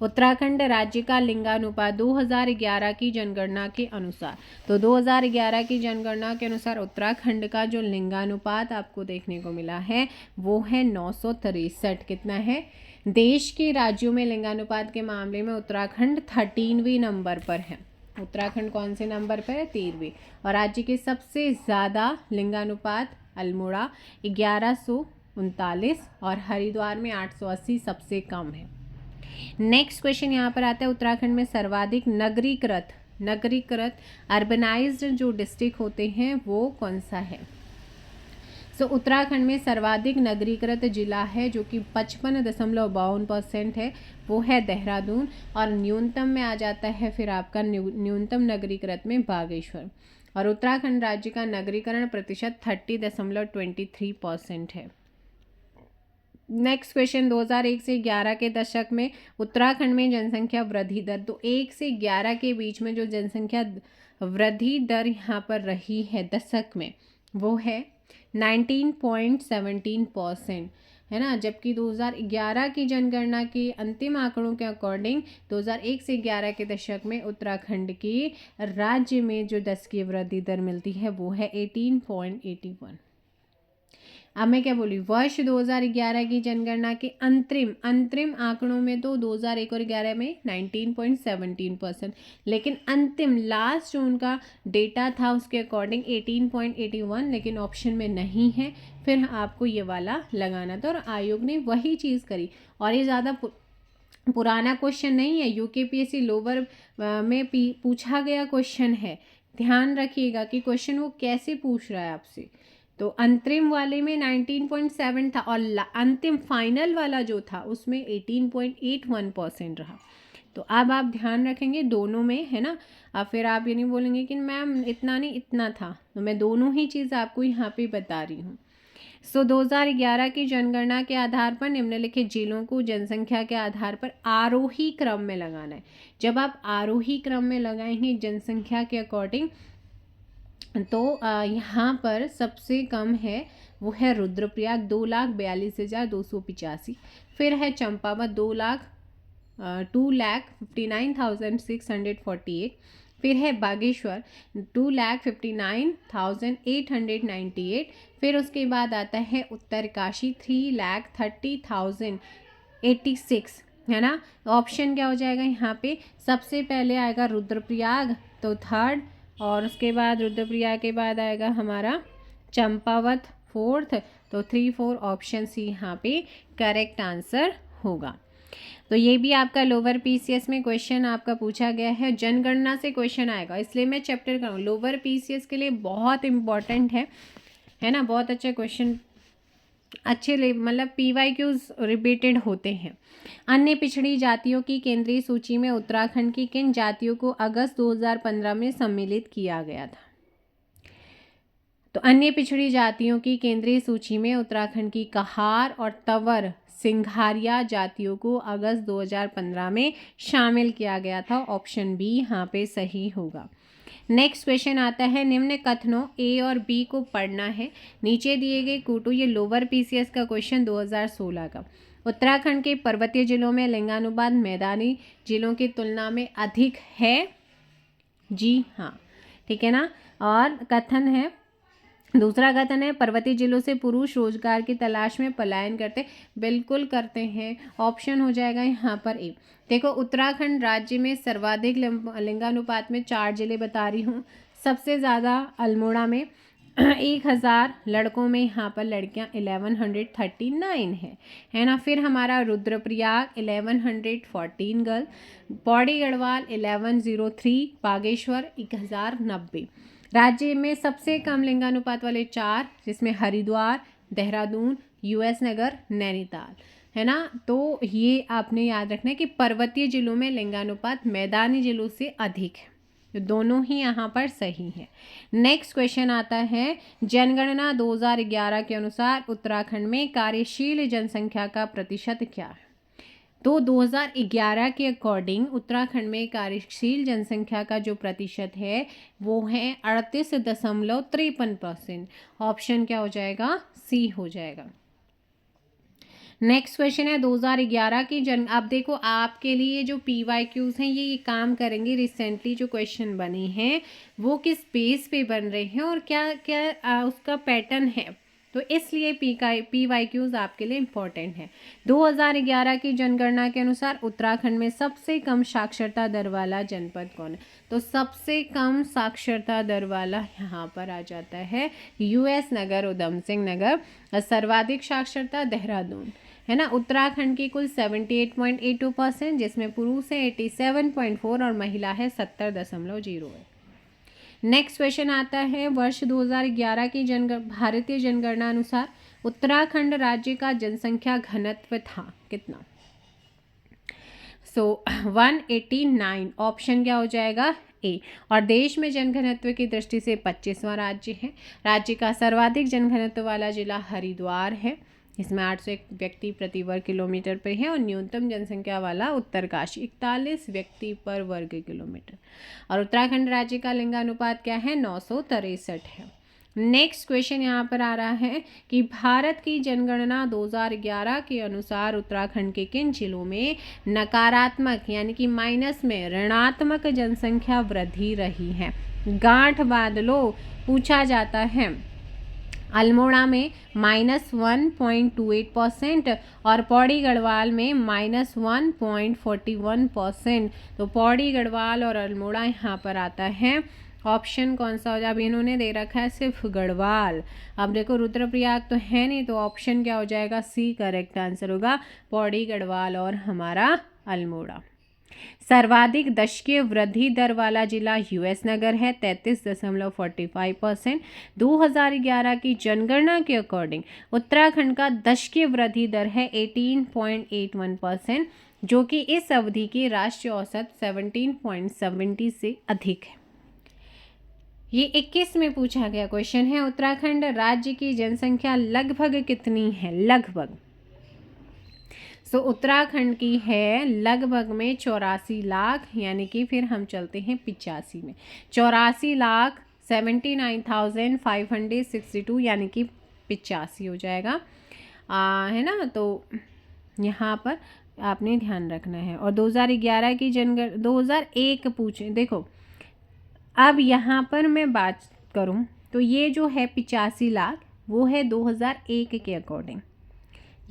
उत्तराखंड राज्य का लिंगानुपात 2011 की जनगणना के अनुसार, तो 2011 की जनगणना के अनुसार उत्तराखंड का जो लिंगानुपात आपको देखने को मिला है वो है 963। कितना है? देश के राज्यों में लिंगानुपात के मामले में उत्तराखंड 13वें नंबर पर है। उत्तराखंड कौन से नंबर पर है? 13वें। और राज्य के सबसे ज़्यादा लिंगानुपात अल्मोड़ा 1139 और हरिद्वार में 880 सबसे कम है। नेक्स्ट क्वेश्चन यहाँ पर आता है, उत्तराखंड में सर्वाधिक नगरीकृत अर्बनाइज्ड जो डिस्ट्रिक्ट होते हैं वो कौन सा है? सो उत्तराखंड में सर्वाधिक नगरीकृत जिला है जो कि 55.52% है, वो है देहरादून। और न्यूनतम में आ जाता है फिर आपका न्यूनतम नगरीकृत में बागेश्वर। और उत्तराखंड राज्य का नगरीकरण प्रतिशत 30.23% है। नेक्स्ट क्वेश्चन, 2001 से 11 के दशक में उत्तराखंड में जनसंख्या वृद्धि दर, तो 1 से 11 के बीच में जो जनसंख्या वृद्धि दर यहाँ पर रही है दशक में वो है 19.17%, है ना। जबकि 2011 की जनगणना के अंतिम आंकड़ों के अकॉर्डिंग 2001 से 11 के दशक में उत्तराखंड के राज्य में जो दशकीय वृद्धि दर मिलती है वो है 18.81। अब मैं क्या बोली, वर्ष 2011 की जनगणना के अंतरिम आंकड़ों में तो 2001 और 11 में 19.17%, लेकिन अंतिम लास्ट जो उनका डेटा था उसके अकॉर्डिंग 18.81, लेकिन ऑप्शन में नहीं है, फिर आपको ये वाला लगाना था। और आयोग ने वही चीज़ करी। और ये ज़्यादा पुराना क्वेश्चन नहीं है, यूकेपीएससी लोअर में पूछा गया क्वेश्चन है। ध्यान रखिएगा कि क्वेश्चन वो कैसे पूछ रहा है आपसे। तो अंतरिम वाले में 19.7 था और अंतिम फाइनल वाला जो था उसमें 18.81% रहा। तो अब आप ध्यान रखेंगे दोनों में, है ना। अब फिर आप ये नहीं बोलेंगे कि मैम इतना नहीं इतना था, तो मैं दोनों ही चीज़ आपको यहाँ पे बता रही हूँ। 2011 की जनगणना के आधार पर निम्नलिखित जिलों को जनसंख्या के आधार पर आरोही क्रम में लगाना है। जब आप आरोही क्रम में लगाएंगे जनसंख्या के अकॉर्डिंग, तो यहाँ पर सबसे कम है वो है रुद्रप्रयाग 2,42,285, फिर है चंपावत 2,59,648, फिर है बागेश्वर 2,59,898, फिर उसके बाद आता है उत्तरकाशी 3,30,086, है ना। ऑप्शन क्या हो जाएगा यहाँ पे? सबसे पहले आएगा रुद्रप्रयाग तो थर्ड, और उसके बाद रुद्रप्रयाग के बाद आएगा हमारा चंपावत फोर्थ, तो 3, 4 ऑप्शन सी यहाँ पे करेक्ट आंसर होगा। तो ये भी आपका लोअर पीसीएस में क्वेश्चन आपका पूछा गया है, जनगणना से क्वेश्चन आएगा, इसलिए मैं चैप्टर करूँ लोअर पीसीएस के लिए बहुत इम्पॉर्टेंट है ना। बहुत अच्छा क्वेश्चन, अच्छे मतलब PYQs रिपीटेड होते हैं। अन्य पिछड़ी जातियों की केंद्रीय सूची में उत्तराखंड की किन जातियों को अगस्त 2015 में सम्मिलित किया गया था? तो तो अन्य पिछड़ी जातियों की केंद्रीय सूची में उत्तराखंड की कहार और तंवर सिंघारिया जातियों को अगस्त 2015 में शामिल किया गया था। ऑप्शन बी यहाँ पे सही होगा। नेक्स्ट क्वेश्चन आता है, निम्न कथनों ए और बी को पढ़ना है। नीचे दिए गए कोटो, ये लोअर पीसीएस का क्वेश्चन 2016 का। उत्तराखंड के पर्वतीय जिलों में लिंगानुपात मैदानी जिलों की तुलना में अधिक है। जी हाँ, ठीक है ना। और कथन है, दूसरा कथन है, पर्वतीय जिलों से पुरुष रोजगार की तलाश में पलायन करते। बिल्कुल करते हैं। ऑप्शन हो जाएगा यहाँ पर ए। देखो, उत्तराखंड राज्य में सर्वाधिक लिंगानुपात में 4 जिले बता रही हूँ। सबसे ज़्यादा अल्मोड़ा में 1000 लड़कों में, यहाँ पर लड़कियाँ 1139 है ना। फिर हमारा रुद्रप्रयाग 1114 गर्ल, पौड़ी गढ़वाल 1103, बागेश्वर 1090। राज्य में सबसे कम लिंगानुपात वाले 4, जिसमें हरिद्वार, देहरादून, यूएस नगर, नैनीताल, है ना। तो ये आपने याद रखना है कि पर्वतीय जिलों में लिंगानुपात मैदानी जिलों से अधिक है। तो दोनों ही यहाँ पर सही है। नेक्स्ट क्वेश्चन आता है, जनगणना 2011 के अनुसार उत्तराखंड में कार्यशील जनसंख्या का प्रतिशत क्या है। तो 2011 के अकॉर्डिंग उत्तराखंड में कार्यशील जनसंख्या का जो प्रतिशत है वो है 38.53%। ऑप्शन क्या हो जाएगा, सी हो जाएगा। नेक्स्ट क्वेश्चन है 2011 की अब देखो, आपके लिए जो PYQs हैं ये काम करेंगे। रिसेंटली जो क्वेश्चन बने हैं वो किस बेस पे बन रहे हैं और क्या क्या उसका पैटर्न है, तो इसलिए PYQs आपके लिए इम्पोर्टेंट है। 2011 की जनगणना के अनुसार उत्तराखंड में सबसे कम साक्षरता दर वाला जनपद कौन है। तो सबसे कम साक्षरता दर वाला यहाँ पर आ जाता है यूएस नगर, उधम सिंह नगर। सर्वाधिक साक्षरता देहरादून, है ना। उत्तराखंड की कुल 78.82%, जिसमें पुरुष है 87.4 और महिला है 70.0 है। नेक्स्ट क्वेश्चन आता है, वर्ष 2011 की भारतीय जनगणना अनुसार उत्तराखंड राज्य का जनसंख्या घनत्व था कितना। 189। ऑप्शन क्या हो जाएगा, ए। और देश में जनघनत्व की दृष्टि से 25वां राज्य है। राज्य का सर्वाधिक जनघनत्व वाला जिला हरिद्वार है, इसमें 801 व्यक्ति प्रति वर्ग किलोमीटर पर है। और न्यूनतम जनसंख्या वाला उत्तरकाशी 41 व्यक्ति पर वर्ग किलोमीटर। और उत्तराखंड राज्य का लिंगानुपात क्या है, 963 है। नेक्स्ट क्वेश्चन यहाँ पर आ रहा है कि भारत की जनगणना 2011 के अनुसार उत्तराखंड के किन जिलों में नकारात्मक यानी कि माइनस में ऋणात्मक जनसंख्या वृद्धि रही है। गांठ बांध लो, पूछा जाता है। अल्मोड़ा में -1.28% और पौड़ी गढ़वाल में -1.41%। तो पौड़ी गढ़वाल और अल्मोड़ा यहाँ पर आता है। ऑप्शन कौन सा हो जाए, अब इन्होंने दे रखा है सिर्फ गढ़वाल। अब देखो रुद्रप्रयाग तो है नहीं, तो ऑप्शन क्या हो जाएगा, सी करेक्ट आंसर होगा। पौड़ी गढ़वाल और हमारा अल्मोड़ा। सर्वाधिक दशकीय वृद्धि दर वाला जिला यूएस नगर है 33.45%। 2011 की जनगणना के अकॉर्डिंग उत्तराखंड का दशकीय वृद्धि दर है 18.81%, जो कि इस अवधि की राष्ट्रीय औसत 17.70 से अधिक है। ये 21 में पूछा गया क्वेश्चन है। उत्तराखंड राज्य की जनसंख्या लगभग कितनी है, लगभग। उत्तराखंड की है लगभग में 84 लाख, यानी कि फिर हम चलते हैं 85 में। 84,79,562 यानी कि 85 हो जाएगा, है ना। तो यहाँ पर आपने ध्यान रखना है। और 2011 की 2001 पूछे। देखो, अब यहाँ पर मैं बात करूँ तो ये जो है 85 लाख वो है 2001 के अकॉर्डिंग।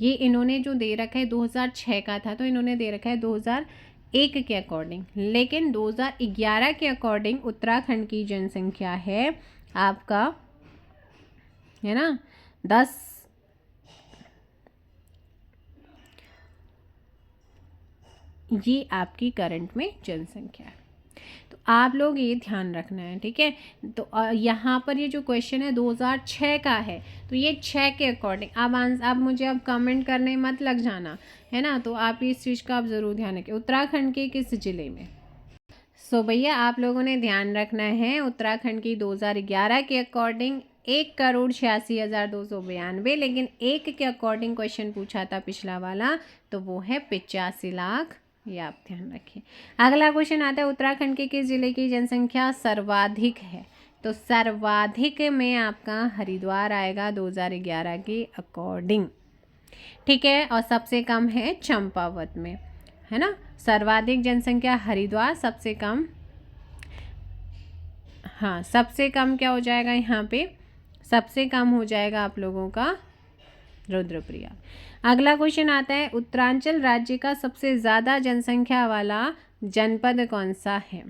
ये इन्होंने जो दे रखा है 2006 का था, तो इन्होंने दे रखा है 2001 के अकॉर्डिंग। लेकिन 2011 के अकॉर्डिंग उत्तराखंड की जनसंख्या है आपका, है ना, 10। ये आपकी करंट में जनसंख्या है, तो आप लोग ये ध्यान रखना है, ठीक है। तो यहाँ पर ये जो क्वेश्चन है 2006 का है, तो ये 6 के अकॉर्डिंग। अब मुझे अब कमेंट करने मत लग जाना, है ना। तो आप इस चीज़ का आप ज़रूर ध्यान रखें। उत्तराखंड के किस जिले में। भैया आप लोगों ने ध्यान रखना है, उत्तराखंड की 2011 के अकॉर्डिंग 1,86,292, लेकिन एक के अकॉर्डिंग क्वेश्चन पूछा था पिछला वाला, तो वो है 85 लाख। ये आप ध्यान रखिए। अगला क्वेश्चन आता है उत्तराखंड के किस जिले की जनसंख्या सर्वाधिक है? तो सर्वाधिक में आपका हरिद्वार आएगा 2011 के अकॉर्डिंग, ठीक है। और सबसे कम है चंपावत में, है ना। सर्वाधिक जनसंख्या हरिद्वार, सबसे कम, हाँ सबसे कम क्या हो जाएगा यहाँ पे? सबसे कम हो जाएगा आप लोगों का रुद्रप्रयाग। अगला क्वेश्चन आता है उत्तरांचल राज्य का सबसे ज़्यादा जनसंख्या वाला जनपद कौन सा है?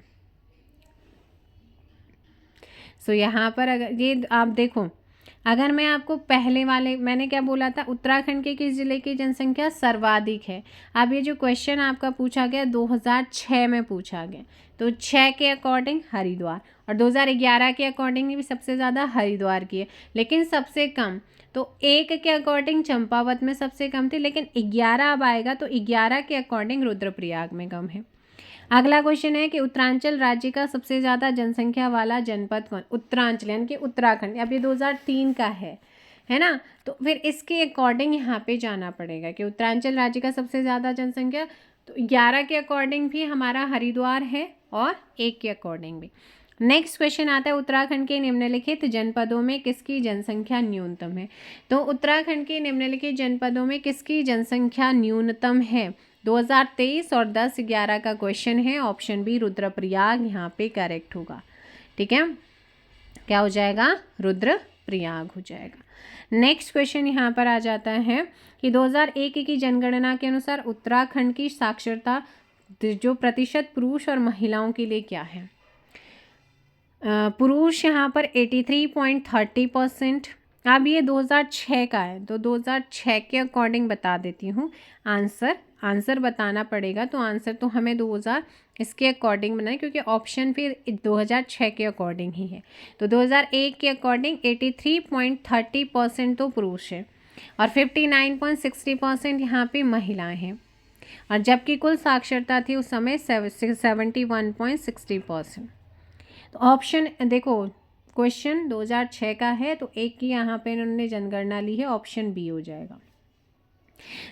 सो यहाँ पर अगर ये आप देखो, अगर मैं आपको पहले वाले मैंने क्या बोला था, उत्तराखंड के किस जिले की जनसंख्या सर्वाधिक है। अब ये जो क्वेश्चन आपका पूछा गया 2006 में पूछा गया, तो 6 के अकॉर्डिंग हरिद्वार, और 2011 के अकॉर्डिंग भी सबसे ज़्यादा हरिद्वार की है, लेकिन सबसे कम तो 1 के अकॉर्डिंग चंपावत में सबसे कम थी, लेकिन 11 अब आएगा तो 11 के अकॉर्डिंग रुद्रप्रयाग में कम है। अगला क्वेश्चन है कि उत्तरांचल राज्य का सबसे ज़्यादा जनसंख्या वाला जनपद कौन? उत्तरांचल यानी कि उत्तराखंड। अब ये 2003 का है ना, तो फिर इसके अकॉर्डिंग यहाँ पे जाना पड़ेगा कि उत्तरांचल राज्य का सबसे ज़्यादा जनसंख्या, तो 11 के अकॉर्डिंग भी हमारा हरिद्वार है और 1 के अकॉर्डिंग भी। नेक्स्ट क्वेश्चन आता है उत्तराखंड के निम्नलिखित जनपदों में किसकी जनसंख्या न्यूनतम है? तो उत्तराखंड के निम्नलिखित जनपदों में किसकी जनसंख्या न्यूनतम है? 2023 और 10-11 का क्वेश्चन है। ऑप्शन बी रुद्रप्रयाग यहाँ पे करेक्ट होगा, ठीक है। क्या हो जाएगा? रुद्रप्रयाग हो जाएगा। नेक्स्ट क्वेश्चन यहाँ पर आ जाता है कि 2001 की जनगणना के अनुसार उत्तराखंड की साक्षरता जो प्रतिशत पुरुष और महिलाओं के लिए क्या है? पुरुष यहाँ पर 83.30%। अब ये 2006 का है, तो 2006 के अकॉर्डिंग बता देती हूँ। आंसर बताना पड़ेगा, तो आंसर तो हमें 2000 इसके अकॉर्डिंग बनाए, क्योंकि ऑप्शन फिर 2006 के अकॉर्डिंग ही है। तो 2001 के अकॉर्डिंग 83.30% तो पुरुष है और 59.60% यहाँ पे महिलाएं हैं, और जबकि कुल साक्षरता थी उस समय 71.60%। तो ऑप्शन देखो, क्वेश्चन 2006 का है, तो एक की यहाँ पे इन्होंने जनगणना ली है, ऑप्शन बी हो जाएगा।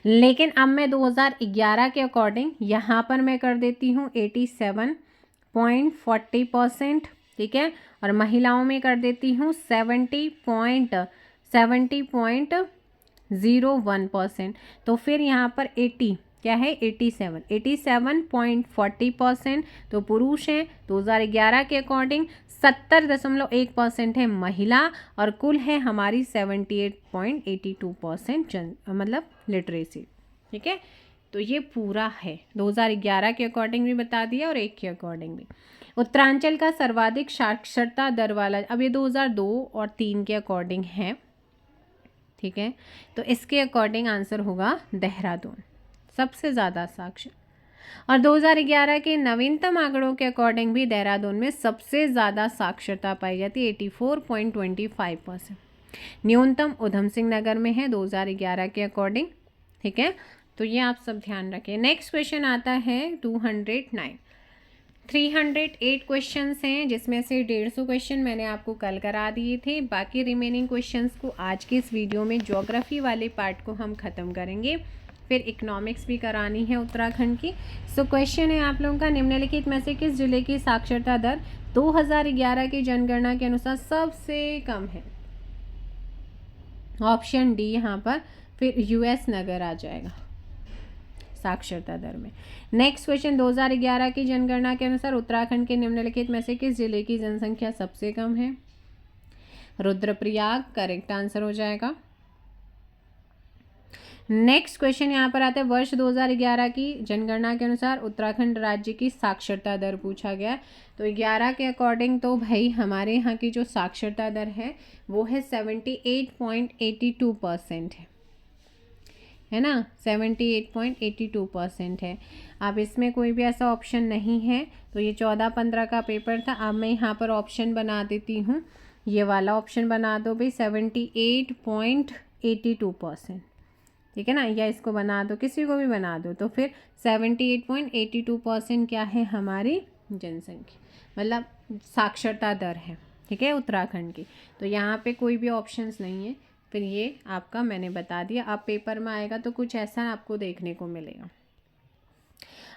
लेकिन अब मैं 2011 के अकॉर्डिंग यहाँ पर मैं कर देती हूँ 87.40%, ठीक है, और महिलाओं में कर देती हूँ 70.01%। तो फिर यहाँ पर 80 क्या है? 87.40% तो पुरुष हैं। 2011 के अकॉर्डिंग 70.1% है महिला, और कुल है हमारी 78.82% मतलब लिटरेसी, ठीक है। तो ये पूरा है 2011 के अकॉर्डिंग भी बता दिया और 1 के अकॉर्डिंग भी। उत्तरांचल का सर्वाधिक साक्षरता दर वाला, अब ये 2002 और 3 के अकॉर्डिंग है, ठीक है। तो इसके अकॉर्डिंग आंसर होगा देहरादून, सबसे ज़्यादा साक्षर। और 2011 के नवीनतम आंकड़ों के अकॉर्डिंग भी देहरादून में सबसे ज़्यादा साक्षरता पाई जाती है 84.25%। न्यूनतम उधम सिंह नगर में है 2011 के अकॉर्डिंग, ठीक है। तो ये आप सब ध्यान रखें। नेक्स्ट क्वेश्चन आता है 209। 308 क्वेश्चंस हैं, जिसमें से 150 क्वेश्चन मैंने आपको कल करा दिए थे। बाकी रिमेनिंग क्वेश्चंस को आज के इस वीडियो में ज्योग्राफी वाले पार्ट को हम ख़त्म करेंगे, फिर इकोनॉमिक्स भी करानी है उत्तराखंड की। सो क्वेश्चन है आप लोगों का, निम्नलिखित में से किस जिले की साक्षरता दर 2011 की जनगणना के अनुसार सबसे कम है? ऑप्शन डी यहाँ पर फिर यूएस नगर आ जाएगा साक्षरता दर में। नेक्स्ट क्वेश्चन, 2011 की जनगणना के अनुसार उत्तराखंड के निम्नलिखित में से किस जिले की जनसंख्या सबसे कम है? रुद्रप्रयाग करेक्ट आंसर हो जाएगा। नेक्स्ट क्वेश्चन यहाँ पर आता है, वर्ष 2011 की जनगणना के अनुसार उत्तराखंड राज्य की साक्षरता दर पूछा गया। तो 11 के अकॉर्डिंग तो भाई हमारे यहाँ की जो साक्षरता दर है वो है 78.82% है ना, 78.82% है। अब इसमें कोई भी ऐसा ऑप्शन नहीं है, तो ये 14-15 का पेपर था। अब मैं यहाँ पर ऑप्शन बना देती हूँ, ये वाला ऑप्शन बना दो भाई 78.82%, ठीक है ना, या इसको बना दो, किसी को भी बना दो। तो फिर 78.82% क्या है हमारी जनसंख्या, मतलब साक्षरता दर है, ठीक है, उत्तराखंड की। तो यहाँ पे कोई भी ऑप्शंस नहीं है, फिर ये आपका मैंने बता दिया। अब पेपर में आएगा तो कुछ ऐसा आपको देखने को मिलेगा।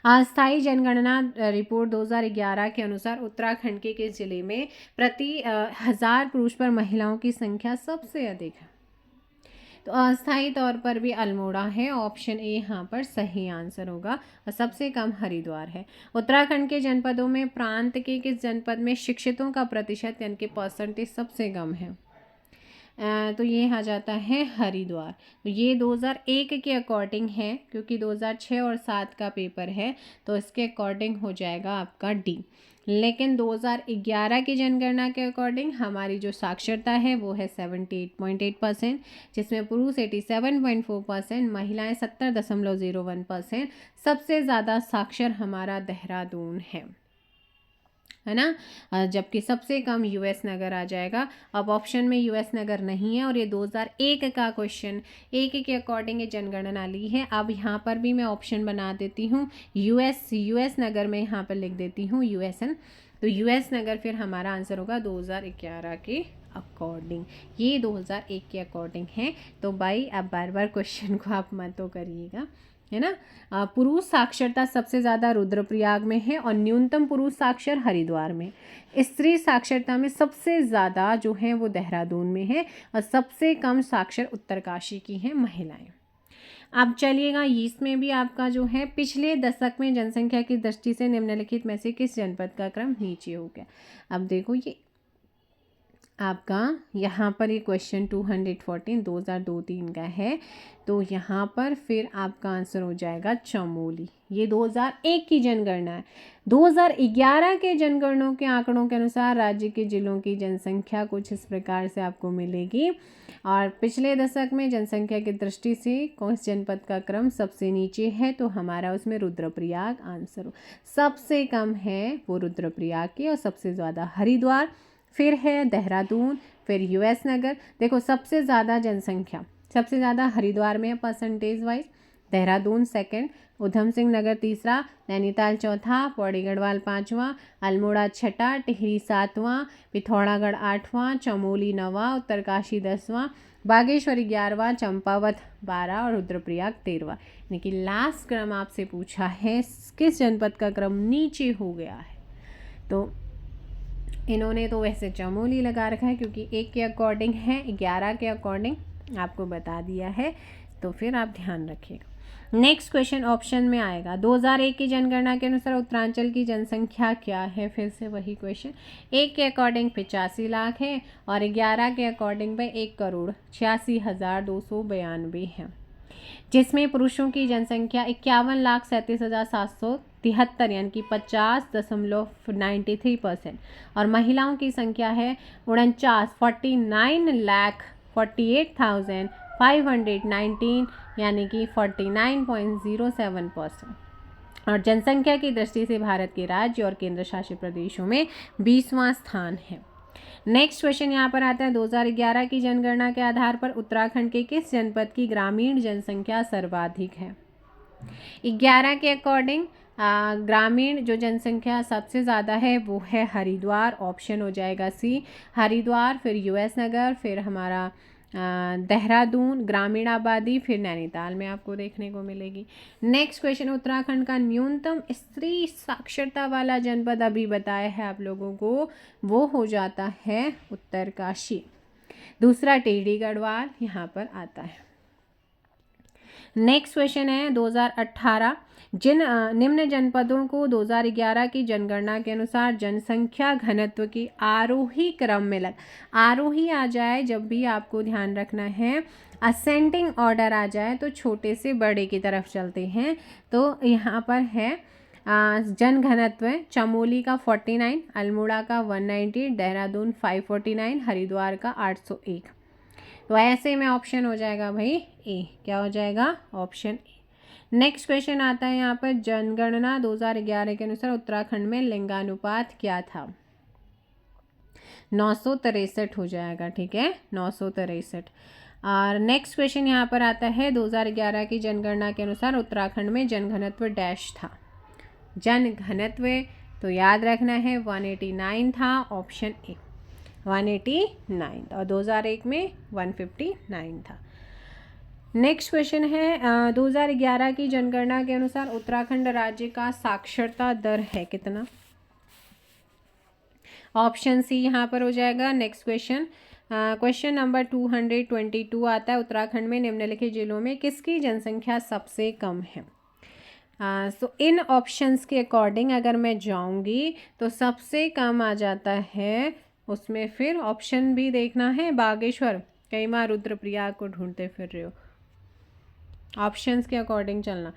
अस्थायी जनगणना रिपोर्ट 2011 के अनुसार उत्तराखंड के किस जिले में प्रति 1000 पुरुष पर महिलाओं की संख्या सबसे अधिक है? तो अस्थायी तौर पर भी अल्मोड़ा है, ऑप्शन ए यहाँ पर सही आंसर होगा। और सबसे कम हरिद्वार है। उत्तराखंड के जनपदों में प्रांत के किस जनपद में शिक्षितों का प्रतिशत यानी कि परसेंटेज सबसे कम है? तो ये आ जाता है हरिद्वार। तो ये 2001 के अकॉर्डिंग है, क्योंकि 2006 और 7 का पेपर है, तो इसके अकॉर्डिंग हो जाएगा आपका डी। लेकिन 2011 की जनगणना के अकॉर्डिंग हमारी जो साक्षरता है वो है 78.8%, जिसमें पुरुष 87.4%, महिलाएं 70.01%। सबसे ज़्यादा साक्षर हमारा देहरादून है ना, जबकि सबसे कम यूएस नगर आ जाएगा। अब ऑप्शन में यूएस नगर नहीं है, और ये 2001 का क्वेश्चन 1 के अकॉर्डिंग ये जनगणना ली है। अब यहाँ पर भी मैं ऑप्शन बना देती हूँ, यूएस नगर में यहाँ पर लिख देती हूँ यूएसएन। तो यूएस नगर फिर हमारा आंसर होगा 2011 के अकॉर्डिंग। ये 2001 के अकॉर्डिंग है। तो भाई अब बार बार क्वेश्चन को आप मत तो करिएगा, है ना। पुरुष साक्षरता सबसे ज़्यादा रुद्रप्रयाग में है और न्यूनतम पुरुष साक्षर हरिद्वार में। स्त्री साक्षरता में सबसे ज़्यादा जो है वो देहरादून में है, और सबसे कम साक्षर उत्तरकाशी की हैं महिलाएं। अब चलिएगा, इसमें भी आपका जो है पिछले दशक में जनसंख्या की दृष्टि से निम्नलिखित में से किस जनपद का क्रम नीचे हो गया? अब देखो, ये आपका यहाँ पर ये क्वेश्चन 214 2002-3 का है। तो यहाँ पर फिर आपका आंसर हो जाएगा चमोली। ये 2001 की जनगणना है। 2011 के जनगणनों के आंकड़ों के अनुसार राज्य के जिलों की जनसंख्या कुछ इस प्रकार से आपको मिलेगी, और पिछले दशक में जनसंख्या की दृष्टि से कौन से जनपद का क्रम सबसे नीचे है? तो हमारा उसमें रुद्रप्रयाग आंसर हो। सबसे कम है वो रुद्रप्रयाग की, और सबसे ज़्यादा हरिद्वार, फिर है देहरादून, फिर यूएस नगर। देखो, सबसे ज़्यादा जनसंख्या सबसे ज़्यादा हरिद्वार में है percentage wise, Dehradun second, Udham Singh Nagar तीसरा, नैनीताल चौथा, पौड़ी गढ़वाल पाँचवा, अल्मोड़ा छठा, टिहरी सातवां, पिथौरागढ़ आठवां, चमोली नौवां, उत्तरकाशी 10वां, बागेश्वरी 11वां, चंपावत 12 और रुद्रप्रयाग 13वां। यानी कि लास्ट क्रम आपसे पूछा है किस जनपद का क्रम नीचे हो गया है? तो इन्होंने तो वैसे चमोली लगा रखा है, क्योंकि 1 के अकॉर्डिंग है, 11 के अकॉर्डिंग आपको बता दिया है। तो फिर आप ध्यान रखिएगा। नेक्स्ट क्वेश्चन ऑप्शन में आएगा। 2001 की जनगणना के अनुसार उत्तरांचल की जनसंख्या क्या है? फिर से वही क्वेश्चन। 1 के अकॉर्डिंग 85 लाख है, और 11 के अकॉर्डिंग पे 1,86,292 है, जिसमें पुरुषों की जनसंख्या 51,37,773 यानी कि 50.93%, और महिलाओं की संख्या है 49,48,519 यानी कि 49.07%। और जनसंख्या की दृष्टि से भारत के राज्य और केंद्र शासित प्रदेशों में 20वां स्थान है। नेक्स्ट क्वेश्चन यहाँ पर आता है। 2011 की जनगणना के आधार पर उत्तराखंड के किस जनपद की ग्रामीण जनसंख्या सर्वाधिक है? 11 के अकॉर्डिंग ग्रामीण जो जनसंख्या सबसे ज़्यादा है वो है हरिद्वार, ऑप्शन हो जाएगा सी हरिद्वार, फिर यूएस नगर, फिर हमारा देहरादून ग्रामीण आबादी, फिर नैनीताल में आपको देखने को मिलेगी। नेक्स्ट क्वेश्चन, उत्तराखंड का न्यूनतम स्त्री साक्षरता वाला जनपद अभी बताया है आप लोगों को, वो हो जाता है उत्तरकाशी। दूसरा टिहरी गढ़वाल यहाँ पर आता है। नेक्स्ट क्वेश्चन है 2018 जिन निम्न जनपदों को 2011 की जनगणना के अनुसार जनसंख्या घनत्व की आरोही क्रम में आरोही आ जाए जब भी आपको ध्यान रखना है, असेंडिंग ऑर्डर आ जाए तो छोटे से बड़े की तरफ चलते हैं। तो यहाँ पर है जन घनत्व चमोली का 49, अल्मोड़ा का 190, देहरादून 549, हरिद्वार का 801। तो ऐसे में ऑप्शन हो जाएगा भाई ए। क्या हो जाएगा? Option A. नेक्स्ट क्वेश्चन आता है यहाँ पर, जनगणना 2011 के अनुसार उत्तराखंड में लिंगानुपात क्या था? 963 हो जाएगा, ठीक है, 963। और नेक्स्ट क्वेश्चन यहाँ पर आता है 2011 की जनगणना के अनुसार उत्तराखंड में जनघनत्व डैश था। जनघनत्व तो याद रखना है 189 था, ऑप्शन ए। 189 था और 2001 में 159 था। नेक्स्ट क्वेश्चन है 2011 की जनगणना के अनुसार उत्तराखंड राज्य का साक्षरता दर है कितना? ऑप्शन सी यहाँ पर हो जाएगा। नेक्स्ट क्वेश्चन, क्वेश्चन नंबर 222 आता है, उत्तराखंड में निम्नलिखित जिलों में किसकी जनसंख्या सबसे कम है? सो इन ऑप्शंस के अकॉर्डिंग अगर मैं जाऊंगी तो सबसे कम आ जाता है, उसमें फिर ऑप्शन भी देखना है, बागेश्वर। कई बार रुद्रप्रयाग को ढूंढते फिर रहे हो, ऑप्शंस के अकॉर्डिंग चलना।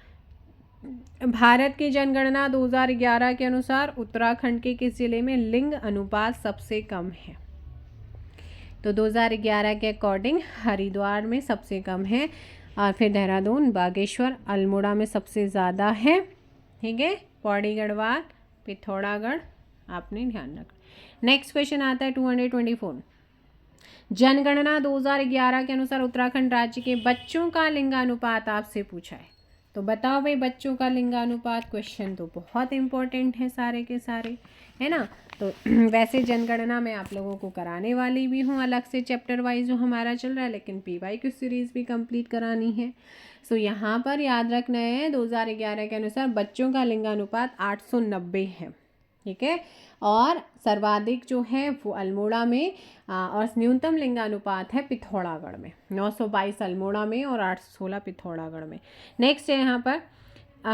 भारत की जनगणना 2011 के अनुसार उत्तराखंड के किस जिले में लिंग अनुपात सबसे कम है? तो 2011 के अकॉर्डिंग हरिद्वार में सबसे कम है, और फिर देहरादून, बागेश्वर, अल्मोड़ा में सबसे ज़्यादा है। ठीक है, पौड़ी गढ़वाल, पिथौरागढ़ आपने ध्यान रखना। नेक्स्ट क्वेश्चन आता है 224, जनगणना 2011 के अनुसार उत्तराखंड राज्य के बच्चों का लिंगानुपात आपसे पूछा है, तो बताओ भाई बच्चों का लिंगानुपात। क्वेश्चन तो बहुत इंपॉर्टेंट है सारे के सारे, है ना। तो वैसे जनगणना मैं आप लोगों को कराने वाली भी हूँ अलग से चैप्टर वाइज जो हमारा चल रहा है, लेकिन PYQ सीरीज़ भी कंप्लीट करानी है। सो यहाँ पर याद रखना है 2011 के अनुसार बच्चों का लिंगानुपात 890 है। ठीक है, और सर्वाधिक जो है वो अल्मोड़ा में, और न्यूनतम लिंगानुपात है पिथौरागढ़ में, 922 अल्मोड़ा में और 816 पिथौरागढ़ में। नेक्स्ट है यहाँ पर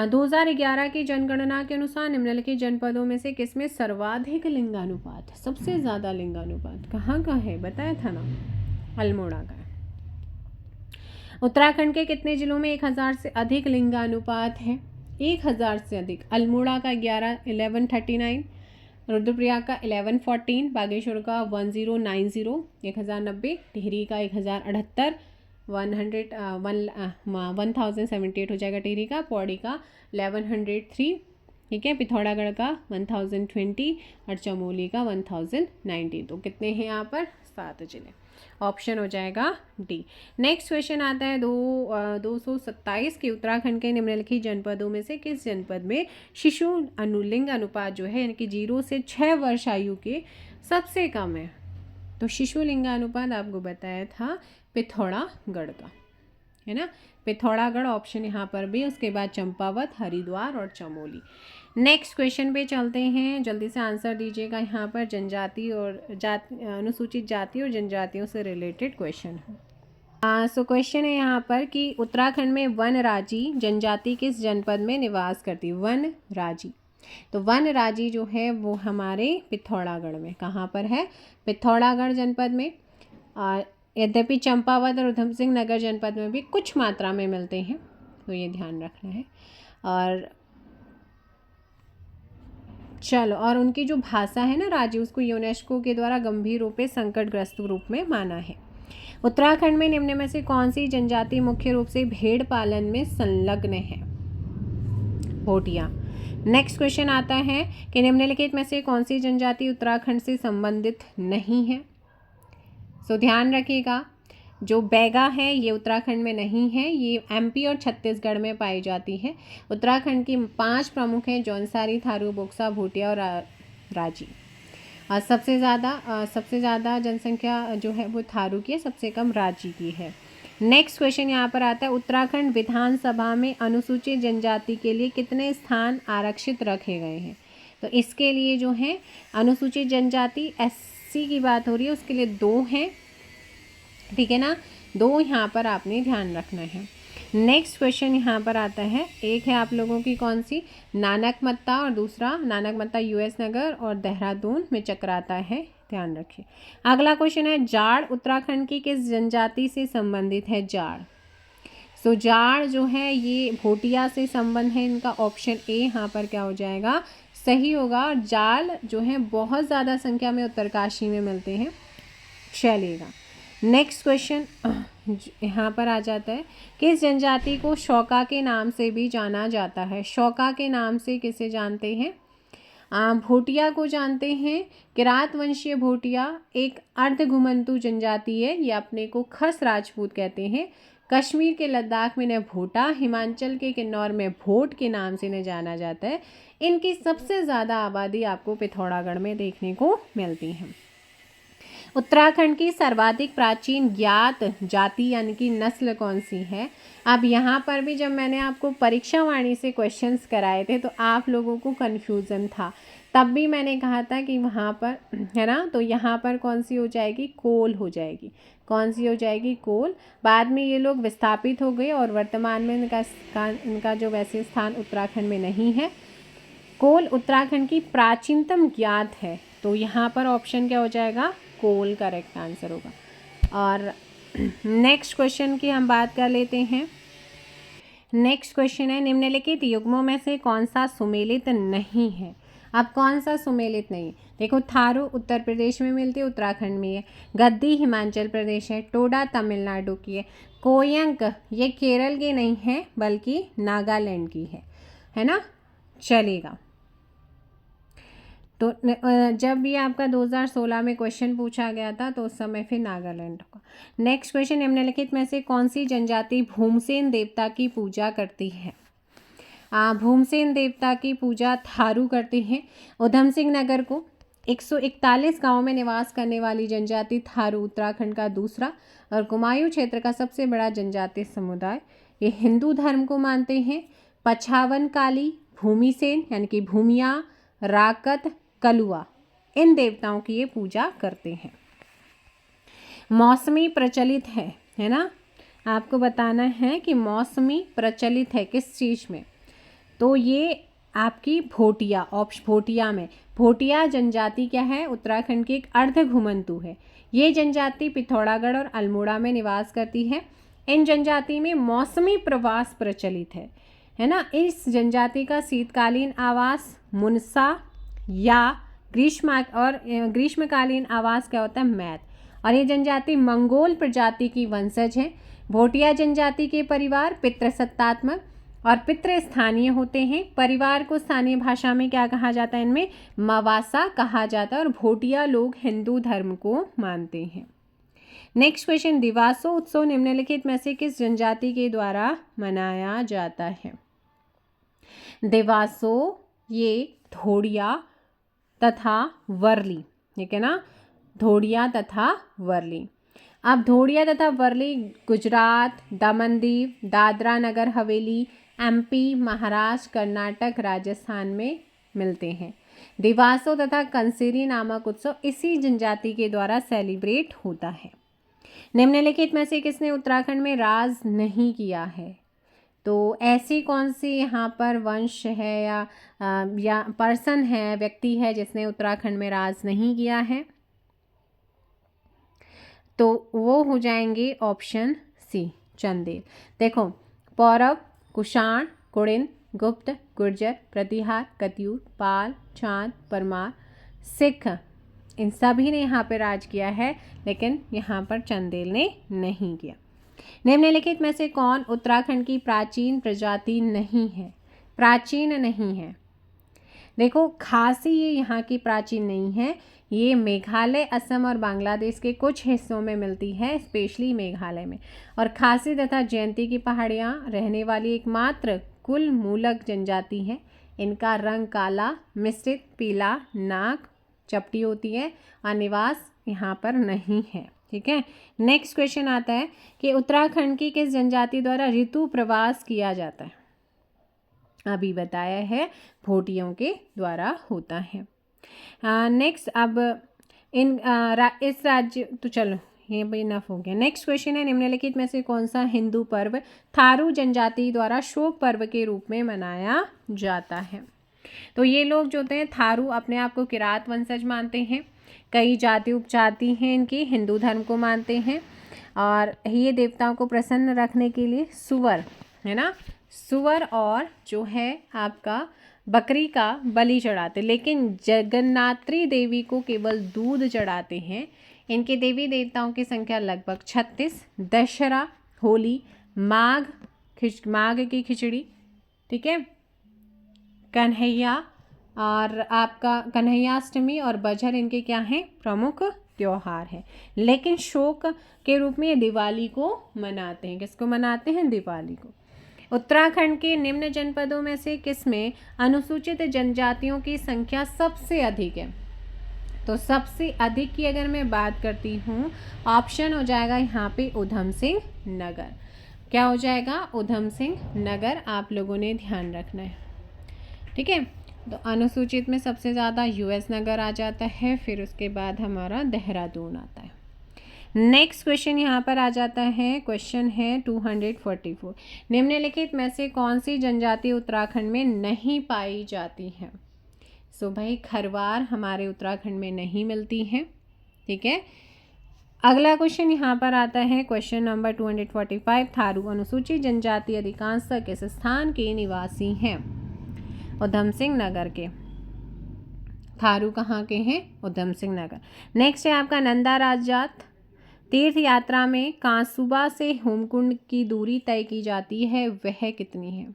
2011 की जनगणना के अनुसार निम्नलिखित जनपदों में से किसमें सर्वाधिक लिंगानुपात है? सबसे ज़्यादा लिंगानुपात कहाँ का है बताया था ना, अल्मोड़ा का है। उत्तराखंड के कितने जिलों में 1000 से अधिक लिंगानुपात है? 1000 से अधिक। अल्मोड़ा का 1139, रुद्रप्रयाग का 1114, बागेश्वर का 1090 1090, टिहरी का 1078 1078 हो जाएगा टिहरी का, पौड़ी का 1103, ठीक है, पिथौरागढ़ का 1020 और चमोली का 1090। तो कितने हैं यहाँ पर? 7 जिले। ऑप्शन हो जाएगा डी। नेक्स्ट क्वेश्चन आता है 227 के, उत्तराखंड के निम्नलिखित जनपदों में से किस जनपद में शिशु अनुलिंग अनुपात जो है यानी कि 0 से 6 वर्ष आयु के सबसे कम है? तो शिशु लिंगानुपात आपको बताया था पिथौरागढ़ का, है ना, पिथौरागढ़ ऑप्शन यहाँ पर भी, उसके बाद चंपावत, हरिद्वार और चमोली। नेक्स्ट क्वेश्चन पे चलते हैं, जल्दी से आंसर दीजिएगा। यहाँ पर जनजाति और अनुसूचित जाति और जनजातियों से रिलेटेड क्वेश्चन है। सो क्वेश्चन है यहाँ पर कि उत्तराखंड में वनराजी जनजाति किस जनपद में निवास करती है? वनराजी, तो वनराजी जो है वो हमारे पिथौरागढ़ में, कहाँ पर है? पिथौरागढ़ जनपद में। यद्यपि चंपावत और उधम सिंह नगर जनपद में भी कुछ मात्रा में मिलते हैं, तो ये ध्यान रखना है। और चलो, और उनकी जो भाषा है ना राजी, उसको यूनेस्को के द्वारा गंभीर रूप से संकटग्रस्त रूप में माना है। उत्तराखंड में निम्न में से कौन सी जनजाति मुख्य रूप से भेड़ पालन में संलग्न है? भोटिया। नेक्स्ट क्वेश्चन आता है कि निम्नलिखित में से कौन सी जनजाति उत्तराखंड से संबंधित नहीं है? सो ध्यान रखिएगा, जो बैगा है ये उत्तराखंड में नहीं है, ये MP और छत्तीसगढ़ में पाई जाती है। उत्तराखंड की 5 प्रमुख हैं, जौनसारी, थारू, बोक्सा, भूटिया और राजी। और सबसे ज़्यादा जनसंख्या जो है वो थारू की है, सबसे कम राजी की है। नेक्स्ट क्वेश्चन यहाँ पर आता है, उत्तराखंड विधानसभा में अनुसूचित जनजाति के लिए कितने स्थान आरक्षित रखे गए हैं? तो इसके लिए जो है अनुसूचित जनजाति SC की बात हो रही है, उसके लिए 2 हैं, ठीक है ना, 2 यहाँ पर आपने ध्यान रखना है। नेक्स्ट क्वेश्चन यहाँ पर आता है, एक है आप लोगों की कौन सी, नानकमत्ता, और दूसरा नानकमत्ता US नगर और देहरादून में चक्राता है, ध्यान रखिए। अगला क्वेश्चन है, जाड़ उत्तराखंड की किस जनजाति से संबंधित है? जाड़, सो जाड़ जो है ये भोटिया से संबंध है, इनका ऑप्शन A यहाँ पर क्या हो जाएगा, सही होगा। और जाल जो है बहुत ज़्यादा संख्या में उत्तरकाशी में मिलते हैं, चलेगा। नेक्स्ट क्वेश्चन यहाँ पर आ जाता है, किस जनजाति को शौका के नाम से भी जाना जाता है? शौका के नाम से किसे जानते हैं? भोटिया को जानते हैं। किरात वंशीय भोटिया एक अर्धघुमंतु जनजाति है, ये अपने को खस राजपूत कहते हैं। कश्मीर के लद्दाख में इन्हें भोटा, हिमाचल के किन्नौर में भोट के नाम से इन्हें जाना जाता है। इनकी सबसे ज़्यादा आबादी आपको पिथौरागढ़ में देखने को मिलती है। उत्तराखंड की सर्वाधिक प्राचीन ज्ञात जाति यानी कि नस्ल कौन सी है। अब यहाँ पर भी जब मैंने आपको परीक्षा वाणी से क्वेश्चंस कराए थे तो आप लोगों को कन्फ्यूज़न था, तब भी मैंने कहा था कि वहाँ पर है ना, तो यहाँ पर कौन सी हो जाएगी, कोल हो जाएगी। कौन सी हो जाएगी, कोल। बाद में ये लोग विस्थापित हो गए और वर्तमान में इनका जो वैसे स्थान उत्तराखंड में नहीं है। कोल उत्तराखंड की प्राचीनतम ज्ञात है, तो यहाँ पर ऑप्शन क्या हो जाएगा, कोल करेक्ट आंसर होगा। और नेक्स्ट क्वेश्चन की हम बात कर लेते हैं। नेक्स्ट क्वेश्चन है, निम्नलिखित युग्मों में से कौन सा सुमेलित नहीं है। अब कौन सा सुमेलित नहीं, देखो थारू उत्तर प्रदेश में मिलती है, उत्तराखंड में है। गद्दी हिमाचल प्रदेश है। टोडा तमिलनाडु की है। कोयंक ये केरल की नहीं है बल्कि नागालैंड की है ना, चलेगा। तो जब भी आपका 2016 में क्वेश्चन पूछा गया था तो उस समय फिर नागालैंड होगा। नेक्स्ट क्वेश्चन, निम्नलिखित में से कौन सी जनजाति भूमसेन देवता की पूजा करती है। भूमसेन देवता की पूजा थारू करते हैं। उधम सिंह नगर को 141 गांव में निवास करने वाली जनजाति थारू उत्तराखंड का दूसरा और कुमायूं क्षेत्र का सबसे बड़ा जनजातीय समुदाय। ये हिंदू धर्म को मानते हैं। पछावन काली, भूमिसेन यानी कि भूमिया, राकत, कलुआ, इन देवताओं की ये पूजा करते हैं। मौसमी प्रचलित है ना, आपको बताना है कि मौसमी प्रचलित है किस चीज़ में, तो ये आपकी भोटिया, भोटिया में। भोटिया जनजाति क्या है, उत्तराखंड की एक अर्ध घुमंतु है। ये जनजाति पिथौरागढ़ और अल्मोड़ा में निवास करती है। इन जनजाति में मौसमी प्रवास प्रचलित है ना। इस जनजाति का शीतकालीन आवास मुनसा या ग्रीष्मकालीन आवास क्या होता है, मैत। और ये जनजाति मंगोल प्रजाति की वंशज है। भोटिया जनजाति के परिवार पितृसत्तात्मक और पितृस्थानीय होते हैं। परिवार को स्थानीय भाषा में क्या कहा जाता है, इनमें मवासा कहा जाता है। और भोटिया लोग हिंदू धर्म को मानते हैं। नेक्स्ट क्वेश्चन, दिवासो उत्सव निम्नलिखित में से किस जनजाति के द्वारा मनाया जाता है। दिवासो ये धोड़िया तथा वर्ली, ठीक है ना, धोड़िया तथा वर्ली। अब धोड़िया तथा वर्ली गुजरात, दमन दीव, दादरा नगर हवेली, एमपी, महाराष्ट्र, कर्नाटक, राजस्थान में मिलते हैं। दिवासो तथा कंसेरी नामक उत्सव इसी जनजाति के द्वारा सेलिब्रेट होता है। निम्नलिखित में से किसने उत्तराखंड में राज नहीं किया है, तो ऐसी कौन सी यहाँ पर वंश है या पर्सन है, व्यक्ति है जिसने उत्तराखंड में राज नहीं किया है, तो वो हो जाएंगे ऑप्शन सी, चंदेल। देखो, पौरव, कुषाण, कुड़िन, गुप्त, गुर्जर, प्रतिहार, कत्यूर, पाल, चांद, परमार, सिख, इन सभी ने यहाँ पे राज किया है, लेकिन यहाँ पर चंदेल ने नहीं किया। निम्नलिखित में से कौन उत्तराखंड की प्राचीन प्रजाति नहीं है, प्राचीन नहीं है। देखो, खासी ये यहाँ की प्राचीन नहीं है। ये मेघालय, असम और बांग्लादेश के कुछ हिस्सों में मिलती है, स्पेशली मेघालय में। और खासी तथा जयंती की पहाड़ियाँ रहने वाली एकमात्र कुल मूलक जनजाति है। इनका रंग काला मिश्रित पीला, नाक चपटी होती है और निवास यहाँ पर नहीं है, ठीक है। नेक्स्ट क्वेश्चन आता है कि उत्तराखंड की किस जनजाति द्वारा ऋतु प्रवास किया जाता है। अभी बताया है, भोटियों के द्वारा होता है। नेक्स्ट, अब इस राज्य, तो चलो ये भी इनफ हो गया। नेक्स्ट क्वेश्चन है, निम्नलिखित में से कौन सा हिंदू पर्व थारू जनजाति द्वारा शोक पर्व के रूप में मनाया जाता है। तो ये लोग जो होते हैं थारू अपने आप को किरात वंशज मानते हैं। कई जाति उपजाति हैं इनकी, हिंदू धर्म को मानते हैं। और ये देवताओं को प्रसन्न रखने के लिए सुअर, है ना, सुअर और जो है आपका बकरी का बलि चढ़ाते, लेकिन जगन्नात्री देवी को केवल दूध चढ़ाते हैं। इनके देवी देवताओं की संख्या लगभग 36। दशहरा, होली, माघ की खिचड़ी, ठीक है, कन्हैया और आपका कन्हैयाष्टमी और बजर इनके क्या हैं, प्रमुख त्योहार है। लेकिन शोक के रूप में ये दिवाली को मनाते हैं। किसको मनाते हैं, दिवाली को। उत्तराखंड के निम्न जनपदों में से किसमें अनुसूचित जनजातियों की संख्या सबसे अधिक है। तो सबसे अधिक की अगर मैं बात करती हूँ, ऑप्शन हो जाएगा यहाँ पे उधम सिंह नगर। क्या हो जाएगा? उधम सिंह नगर आप लोगों ने ध्यान रखना है, ठीक है। तो अनुसूचित में सबसे ज़्यादा यूएस नगर आ जाता है, फिर उसके बाद हमारा देहरादून आता है। नेक्स्ट क्वेश्चन यहाँ पर आ जाता है, क्वेश्चन है 244। निम्नलिखित में से कौन सी जनजाति उत्तराखंड में नहीं पाई जाती है? सो भाई खरवार हमारे उत्तराखंड में नहीं मिलती है, ठीक है। अगला क्वेश्चन यहाँ पर आता है, क्वेश्चन नंबर 245। थारू अनुसूचित जनजाति अधिकांशतः किस स्थान के निवासी हैं? उधम सिंह नगर के। थारू कहाँ के हैं? उधम सिंह नगर। नेक्स्ट है आपका नंदा राजात तीर्थ यात्रा में कांसुबा से हेमकुंड की दूरी तय की जाती है, वह कितनी है?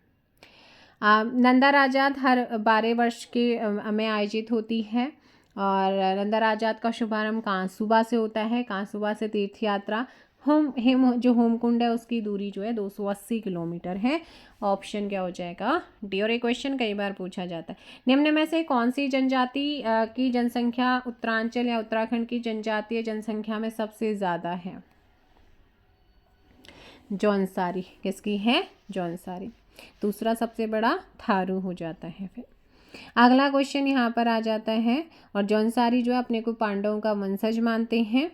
नंदा राजात हर 12 वर्ष के में आयोजित होती है और नंदा राजात का शुभारंभ कांसुबा से होता है। कांसुबा से तीर्थ यात्रा जो हेमकुंड है उसकी दूरी जो है 280 किलोमीटर है। ऑप्शन क्या हो जाएगा? डी। और ये क्वेश्चन कई बार पूछा जाता है। निम्न में से कौन सी जनजाति की जनसंख्या उत्तरांचल या उत्तराखंड की जनजातीय जनसंख्या में सबसे ज़्यादा है? जौनसारी। किसकी है? जौनसारी। दूसरा सबसे बड़ा थारू हो जाता है। फिर अगला क्वेश्चन यहाँ पर आ जाता है, और जौनसारी जो है अपने को पांडवों का वंशज मानते हैं।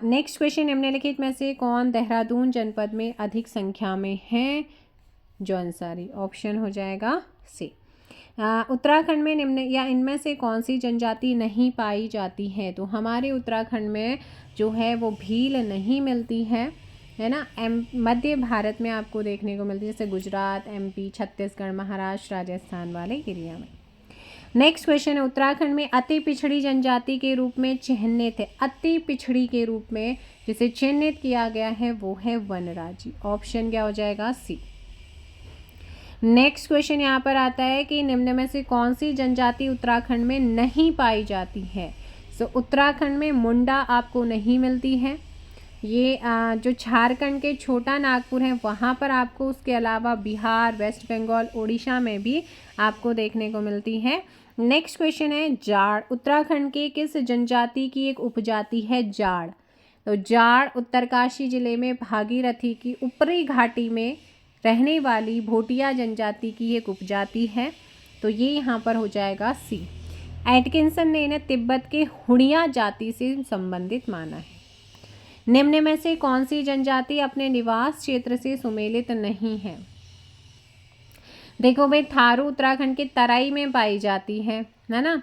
नेक्स्ट क्वेश्चन, निम्नलिखित में से कौन देहरादून जनपद में अधिक संख्या में है? जौनसारी। ऑप्शन हो जाएगा सी। उत्तराखंड में निम्न या इनमें से कौन सी जनजाति नहीं पाई जाती है? तो हमारे उत्तराखंड में जो है वो भील नहीं मिलती है ना। मध्य भारत में आपको देखने को मिलती है, जैसे गुजरात, एमपी, छत्तीसगढ़, महाराष्ट्र, राजस्थान वाले एरिया में। नेक्स्ट क्वेश्चन है, उत्तराखंड में अति पिछड़ी जनजाति के रूप में चिन्हित है। अति पिछड़ी के रूप में जिसे चिन्हित किया गया है वो है वनराजी। ऑप्शन क्या हो जाएगा? सी। नेक्स्ट क्वेश्चन यहाँ पर आता है कि निम्न में से कौन सी जनजाति उत्तराखंड में नहीं पाई जाती है? सो उत्तराखंड में मुंडा आपको नहीं मिलती है। ये जो झारखंड के छोटा नागपुर है वहाँ पर आपको, उसके अलावा बिहार, वेस्ट बंगाल, उड़ीसा में भी आपको देखने को मिलती है। नेक्स्ट क्वेश्चन है, जाड़ उत्तराखंड के किस जनजाति की एक उपजाति है? जाड़। तो जाड़ उत्तरकाशी जिले में भागीरथी की ऊपरी घाटी में रहने वाली भोटिया जनजाति की एक उपजाति है। तो ये यहाँ पर हो जाएगा सी। एटकिंसन ने इन्हें तिब्बत के हुड़िया जाति से संबंधित माना है। निम्न में से कौन सी जनजाति अपने निवास क्षेत्र से सुमेलित नहीं है? देखो भाई, थारू उत्तराखंड के तराई में पाई जाती है ना,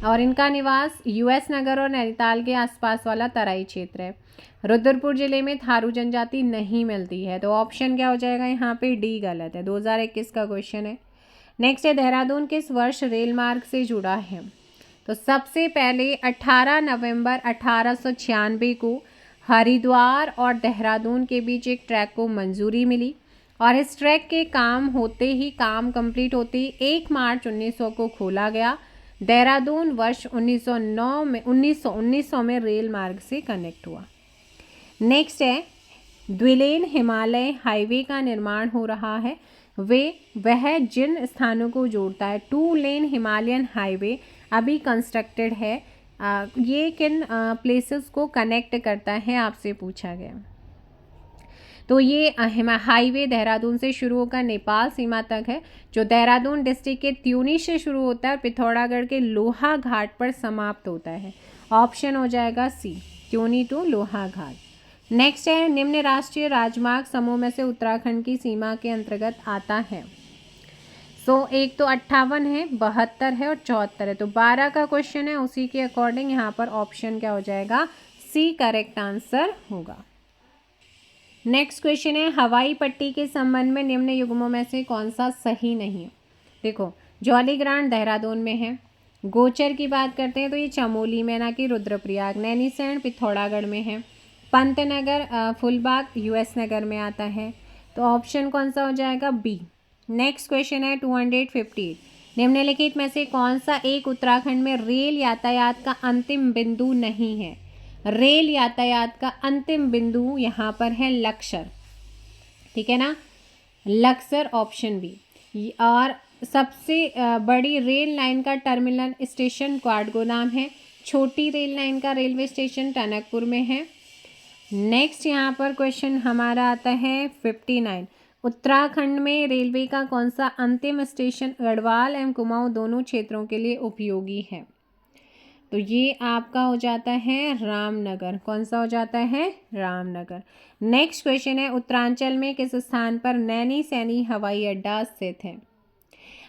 और इनका निवास यूएस नगर और नैनीताल के आसपास वाला तराई क्षेत्र है। रुद्रपुर जिले में थारू जनजाति नहीं मिलती है। तो ऑप्शन क्या हो जाएगा यहाँ पे? डी गलत है। 2021 का क्वेश्चन है। नेक्स्ट है, देहरादून किस वर्ष रेल मार्ग से जुड़ा है? तो सबसे पहले 18 नवंबर 1896 को हरिद्वार और देहरादून के बीच एक ट्रैक को मंजूरी मिली, और इस ट्रैक के काम कंप्लीट होते ही 1 मार्च 1900 को खोला गया। देहरादून वर्ष 1900 में रेल मार्ग से कनेक्ट हुआ। नेक्स्ट है, द्विलेन हिमालय हाईवे का निर्माण हो रहा है। वह जिन स्थानों को जोड़ता है, 2 लेन हिमालयन हाईवे अभी कंस्ट्रक्टेड है। ये किन प्लेसेस को कनेक्ट करता है आपसे पूछा गया। तो ये हाईवे देहरादून से शुरू होकर नेपाल सीमा तक है, जो देहरादून डिस्ट्रिक्ट के त्यूनी से शुरू होता है और पिथौरागढ़ के लोहा घाट पर समाप्त होता है। ऑप्शन हो जाएगा सी, त्यूनी टू लोहा घाट। नेक्स्ट है, निम्न राष्ट्रीय राजमार्ग समूह में से उत्तराखंड की सीमा के अंतर्गत आता है? एक तो 58 है, 72 है और 74 है। तो 12 का क्वेश्चन है, उसी के अकॉर्डिंग यहाँ पर ऑप्शन क्या हो जाएगा? सी करेक्ट आंसर होगा। नेक्स्ट क्वेश्चन है, हवाई पट्टी के संबंध में निम्न युग्मों में से कौन सा सही नहीं है? देखो, जौलीग्रांट देहरादून में है। गोचर की बात करते हैं तो ये चमोली में, ना कि रुद्रप्रयाग। नैनीसैण पिथौरागढ़ में है। पंतनगर फुलबाग यूएस नगर में आता है। तो ऑप्शन कौन सा हो जाएगा? बी। नेक्स्ट क्वेश्चन है 258। निम्नलिखित में से कौन सा एक उत्तराखंड में रेल यातायात का अंतिम बिंदु नहीं है? रेल यातायात का अंतिम बिंदु यहाँ पर है लक्सर, ठीक है ना, लक्सर ऑप्शन बी। और सबसे बड़ी रेल लाइन का टर्मिनल स्टेशन काठगोदाम है। छोटी रेल लाइन का रेलवे स्टेशन टनकपुर में है। नेक्स्ट यहाँ पर क्वेश्चन हमारा आता है 59। उत्तराखंड में रेलवे का कौन सा अंतिम स्टेशन गढ़वाल एवं कुमाऊं दोनों क्षेत्रों के लिए उपयोगी है? तो ये आपका हो जाता है रामनगर। कौन सा हो जाता है? रामनगर। नेक्स्ट क्वेश्चन है उत्तरांचल में किस स्थान पर नैनी सैनी हवाई अड्डा स्थित है?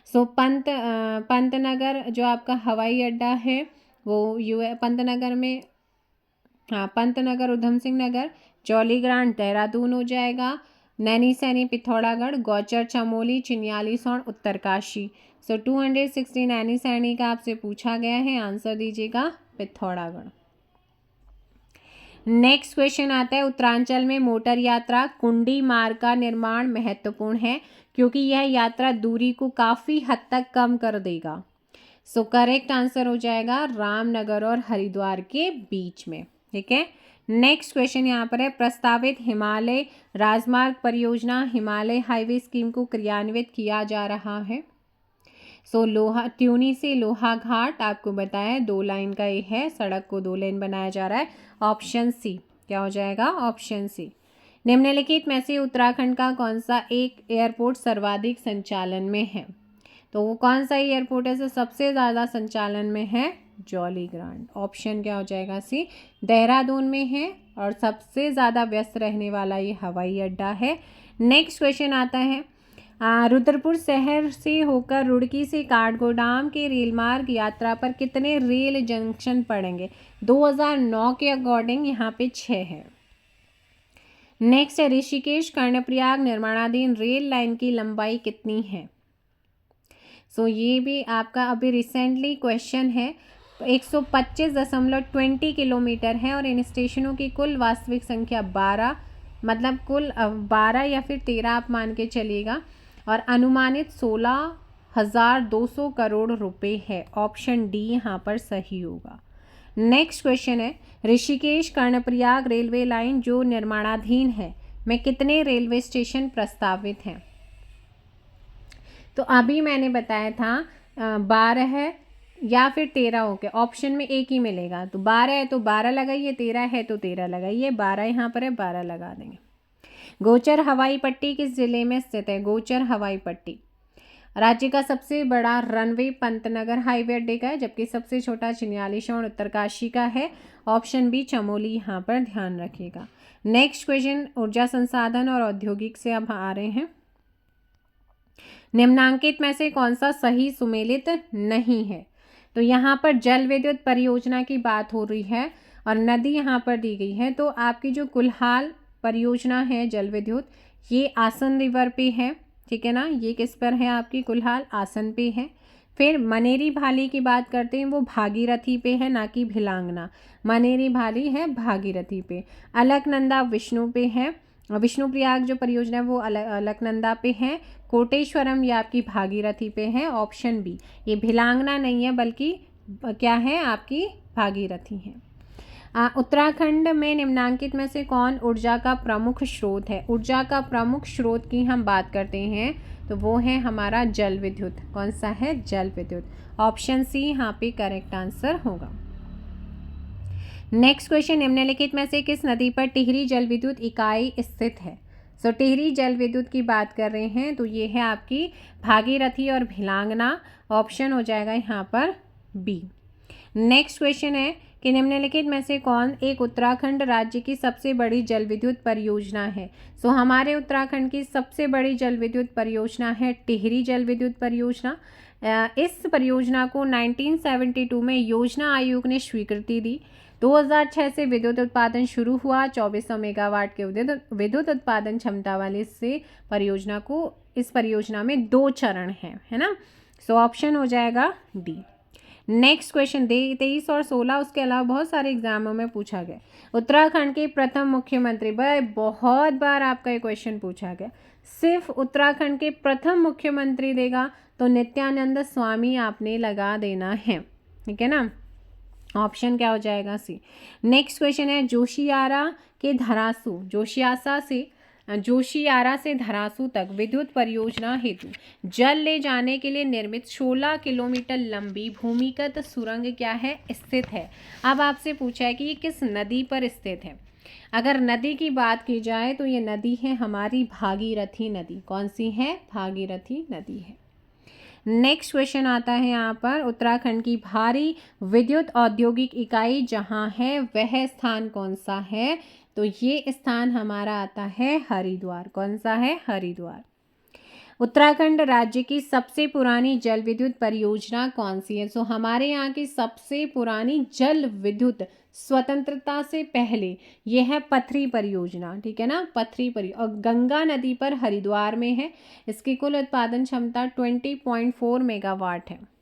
सो पंतनगर जो आपका हवाई अड्डा है वो पंतनगर में, हाँ, पंतनगर उधम सिंह नगर, जौलीग्रांट देहरादून हो जाएगा, नैनी सैनी पिथौरागढ़, गौचर चमोली, चिन्यालीसौड़ उत्तरकाशी। सो 260 नैनी सैनी का आपसे पूछा गया है, आंसर दीजिएगा पिथौरागढ़। नेक्स्ट क्वेश्चन आता है उत्तरांचल में मोटर यात्रा कुंडी मार्ग का निर्माण महत्वपूर्ण है क्योंकि यह यात्रा दूरी को काफ़ी हद तक कम कर देगा। सो करेक्ट आंसर हो जाएगा रामनगर और हरिद्वार के बीच में। ठीक है। नेक्स्ट क्वेश्चन यहाँ पर है प्रस्तावित हिमालय राजमार्ग परियोजना हिमालय हाईवे स्कीम को क्रियान्वित किया जा रहा है। सो त्यूनी से लोहाघाट आपको बताया 2 लाइन का ये है, सड़क को 2 लेन बनाया जा रहा है। ऑप्शन सी क्या हो जाएगा? Option C. निम्नलिखित में से उत्तराखंड का कौन सा एक एयरपोर्ट सर्वाधिक संचालन में है? तो वो कौन सा एयरपोर्ट है सबसे ज़्यादा संचालन में है? जौलीग्रांट। ऑप्शन क्या हो जाएगा? सी। देहरादून में है और सबसे ज़्यादा व्यस्त रहने वाला ये हवाई अड्डा है। नेक्स्ट क्वेश्चन आता है रुद्रपुर शहर से होकर रुड़की से काठगोदाम के रेल मार्ग यात्रा पर कितने रेल जंक्शन पड़ेंगे? 2009 के अकॉर्डिंग यहाँ पे 6 है। नेक्स्ट है ऋषिकेश कर्णप्रयाग निर्माणाधीन रेल लाइन की लंबाई कितनी है? सो ये भी आपका अभी रिसेंटली क्वेश्चन है। 125.20 किलोमीटर है और इन स्टेशनों की कुल वास्तविक संख्या 12, मतलब कुल 12 या फिर 13 आप मान के चलिएगा, और अनुमानित 16,200 करोड़ रुपए है। ऑप्शन डी यहाँ पर सही होगा। नेक्स्ट क्वेश्चन है ऋषिकेश कर्णप्रयाग रेलवे लाइन जो निर्माणाधीन है में कितने रेलवे स्टेशन प्रस्तावित हैं? तो अभी मैंने बताया था 12 है या फिर 13 हो गया, ऑप्शन में एक ही मिलेगा। तो 12 है तो 12 लगाइए, 13 है तो 13 लगाइए, 12 यहाँ पर है 12 लगा देंगे। गोचर हवाई पट्टी किस जिले में स्थित है? गोचर हवाई पट्टी राज्य का सबसे बड़ा रनवे पंतनगर हाईवे अड्डे का है जबकि सबसे छोटा चिन्यालीसौड़ उत्तरकाशी का है। ऑप्शन बी चमोली यहाँ पर ध्यान रखिएगा। नेक्स्ट क्वेश्चन ऊर्जा संसाधन और औद्योगिक से अब आ रहे हैं। निम्नांकित में से कौन सा सही सुमेलित नहीं है? तो यहाँ पर जल विद्युत परियोजना की बात हो रही है और नदी यहाँ पर दी गई है। तो आपकी जो कुल्हाल परियोजना है जल विद्युत, ये आसन रिवर पे है, ठीक है ना। ये किस पर है? आपकी कुल्हाल आसन पे है। फिर मनेरी भाली की बात करते हैं, वो भागीरथी पे है, ना कि भिलांगना। मनेरी भाली है भागीरथी पे। अलकनंदा विष्णु पे है, विष्णुप्रयाग जो परियोजना है वो अलकनंदा पे है। कोटेश्वरम ये आपकी भागीरथी पे है। ऑप्शन बी, ये भिलांगना नहीं है बल्कि क्या है? आपकी भागीरथी है। उत्तराखंड में निम्नांकित में से कौन ऊर्जा का प्रमुख स्रोत है? ऊर्जा का प्रमुख स्रोत की हम बात करते हैं तो वो है हमारा जल विद्युत। कौन सा है? जल विद्युत। ऑप्शन सी यहाँ पे करेक्ट आंसर होगा। नेक्स्ट क्वेश्चन निम्नलिखित में से किस नदी पर टिहरी जल विद्युत इकाई स्थित है? सो टिहरी जल विद्युत की बात कर रहे हैं तो ये है आपकी भागीरथी और भिलांगना। ऑप्शन हो जाएगा यहाँ पर बी। नेक्स्ट क्वेश्चन है कि निम्नलिखित में से कौन एक उत्तराखंड राज्य की सबसे बड़ी जल विद्युत परियोजना है? सो हमारे उत्तराखंड की सबसे बड़ी जल विद्युत परियोजना है टिहरी जल विद्युत परियोजना। इस परियोजना को 1972 में योजना आयोग ने स्वीकृति दी। 2006 से विद्युत उत्पादन शुरू हुआ। 2400 मेगावाट के विद्युत उत्पादन क्षमता वाली इस परियोजना में 2 चरण हैं, है ना। सो ऑप्शन हो जाएगा डी। नेक्स्ट क्वेश्चन 23 और 16 उसके अलावा बहुत सारे एग्जामों में पूछा गया। उत्तराखंड के प्रथम मुख्यमंत्री, भाई बहुत बार आपका ये क्वेश्चन पूछा गया, सिर्फ उत्तराखंड के प्रथम मुख्यमंत्री देगा तो नित्यानंद स्वामी आपने लगा देना है, ठीक है ना। ऑप्शन क्या हो जाएगा? सी। नेक्स्ट क्वेश्चन है जोशियासा से जोशियारा से धरासू तक विद्युत परियोजना हेतु जल ले जाने के लिए निर्मित 16 किलोमीटर लंबी भूमिगत सुरंग क्या है, स्थित है। अब आपसे पूछा है कि ये किस नदी पर स्थित है। अगर नदी की बात की जाए तो ये नदी है हमारी भागीरथी नदी। कौन सी है, भागीरथी नदी है। नेक्स्ट क्वेश्चन आता है यहाँ पर, उत्तराखंड की भारी विद्युत औद्योगिक इकाई जहाँ है वह स्थान कौन सा है। तो ये स्थान हमारा आता है हरिद्वार। कौन सा है, हरिद्वार। उत्तराखंड राज्य की सबसे पुरानी जल विद्युत परियोजना कौन सी है। सो हमारे यहाँ की सबसे पुरानी जल विद्युत स्वतंत्रता से पहले यह है पथरी परियोजना, ठीक है ना, पथरी और गंगा नदी पर हरिद्वार में है। इसकी कुल उत्पादन क्षमता 20.4 मेगावाट है।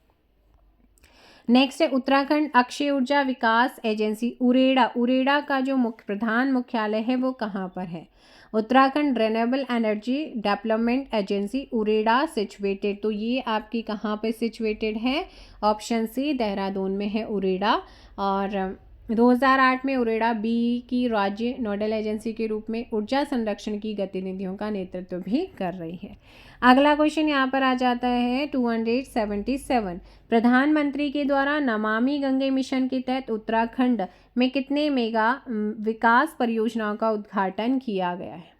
नेक्स्ट है उत्तराखंड अक्षय ऊर्जा विकास एजेंसी उरेडा। उरेडा का जो प्रधान मुख्यालय है वो कहाँ पर है। Uttarakhand renewable energy development agency UREDA situated. तो ये आपकी कहाँ पे सिचुएटेड है, ऑप्शन सी देहरादून में है उरेडा। और 2008 में उरेडा बी की राज्य नोडल एजेंसी के रूप में ऊर्जा संरक्षण की गतिविधियों का नेतृत्व भी कर रही है। अगला क्वेश्चन यहाँ पर आ जाता है 277। प्रधानमंत्री के द्वारा नमामि गंगे मिशन के तहत उत्तराखंड में कितने मेगा विकास परियोजनाओं का उद्घाटन किया गया है।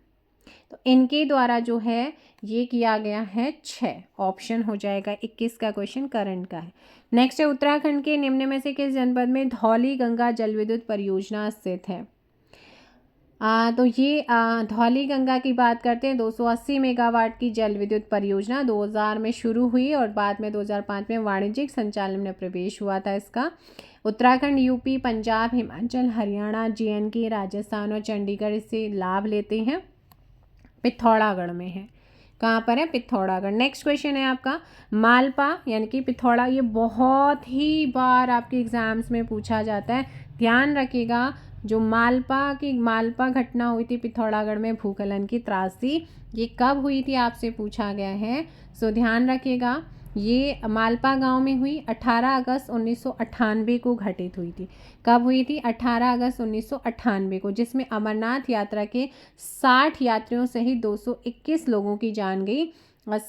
तो इनके द्वारा जो है ये किया गया है 6। ऑप्शन हो जाएगा 21 का क्वेश्चन करंट का है। नेक्स्ट है उत्तराखंड के निम्न में से किस जनपद में धौली गंगा जल विद्युत परियोजना स्थित है। तो ये धौली गंगा की बात करते हैं। 280 मेगावाट की जल विद्युत परियोजना 2000 में शुरू हुई और बाद में 2005 में वाणिज्यिक संचालन में प्रवेश हुआ था इसका। उत्तराखंड, यूपी, पंजाब, हिमाचल, हरियाणा, JNK, राजस्थान और चंडीगढ़ इससे लाभ लेते हैं। पिथौरागढ़ में है। कहाँ पर है, पिथौरागढ़। नेक्स्ट क्वेश्चन है आपका मालपा यानी कि पिथौरा। ये बहुत ही बार आपके एग्जाम्स में पूछा जाता है, ध्यान रखिएगा। जो मालपा घटना हुई थी पिथौरागढ़ में भूस्खलन की त्रासदी, ये कब हुई थी आपसे पूछा गया है। सो ध्यान रखिएगा, ये मालपा गांव में हुई 18 अगस्त 1998 को घटित हुई थी। कब हुई थी, 18 अगस्त 1998 को, जिसमें अमरनाथ यात्रा के 60 यात्रियों सहित 221 लोगों की जान गई और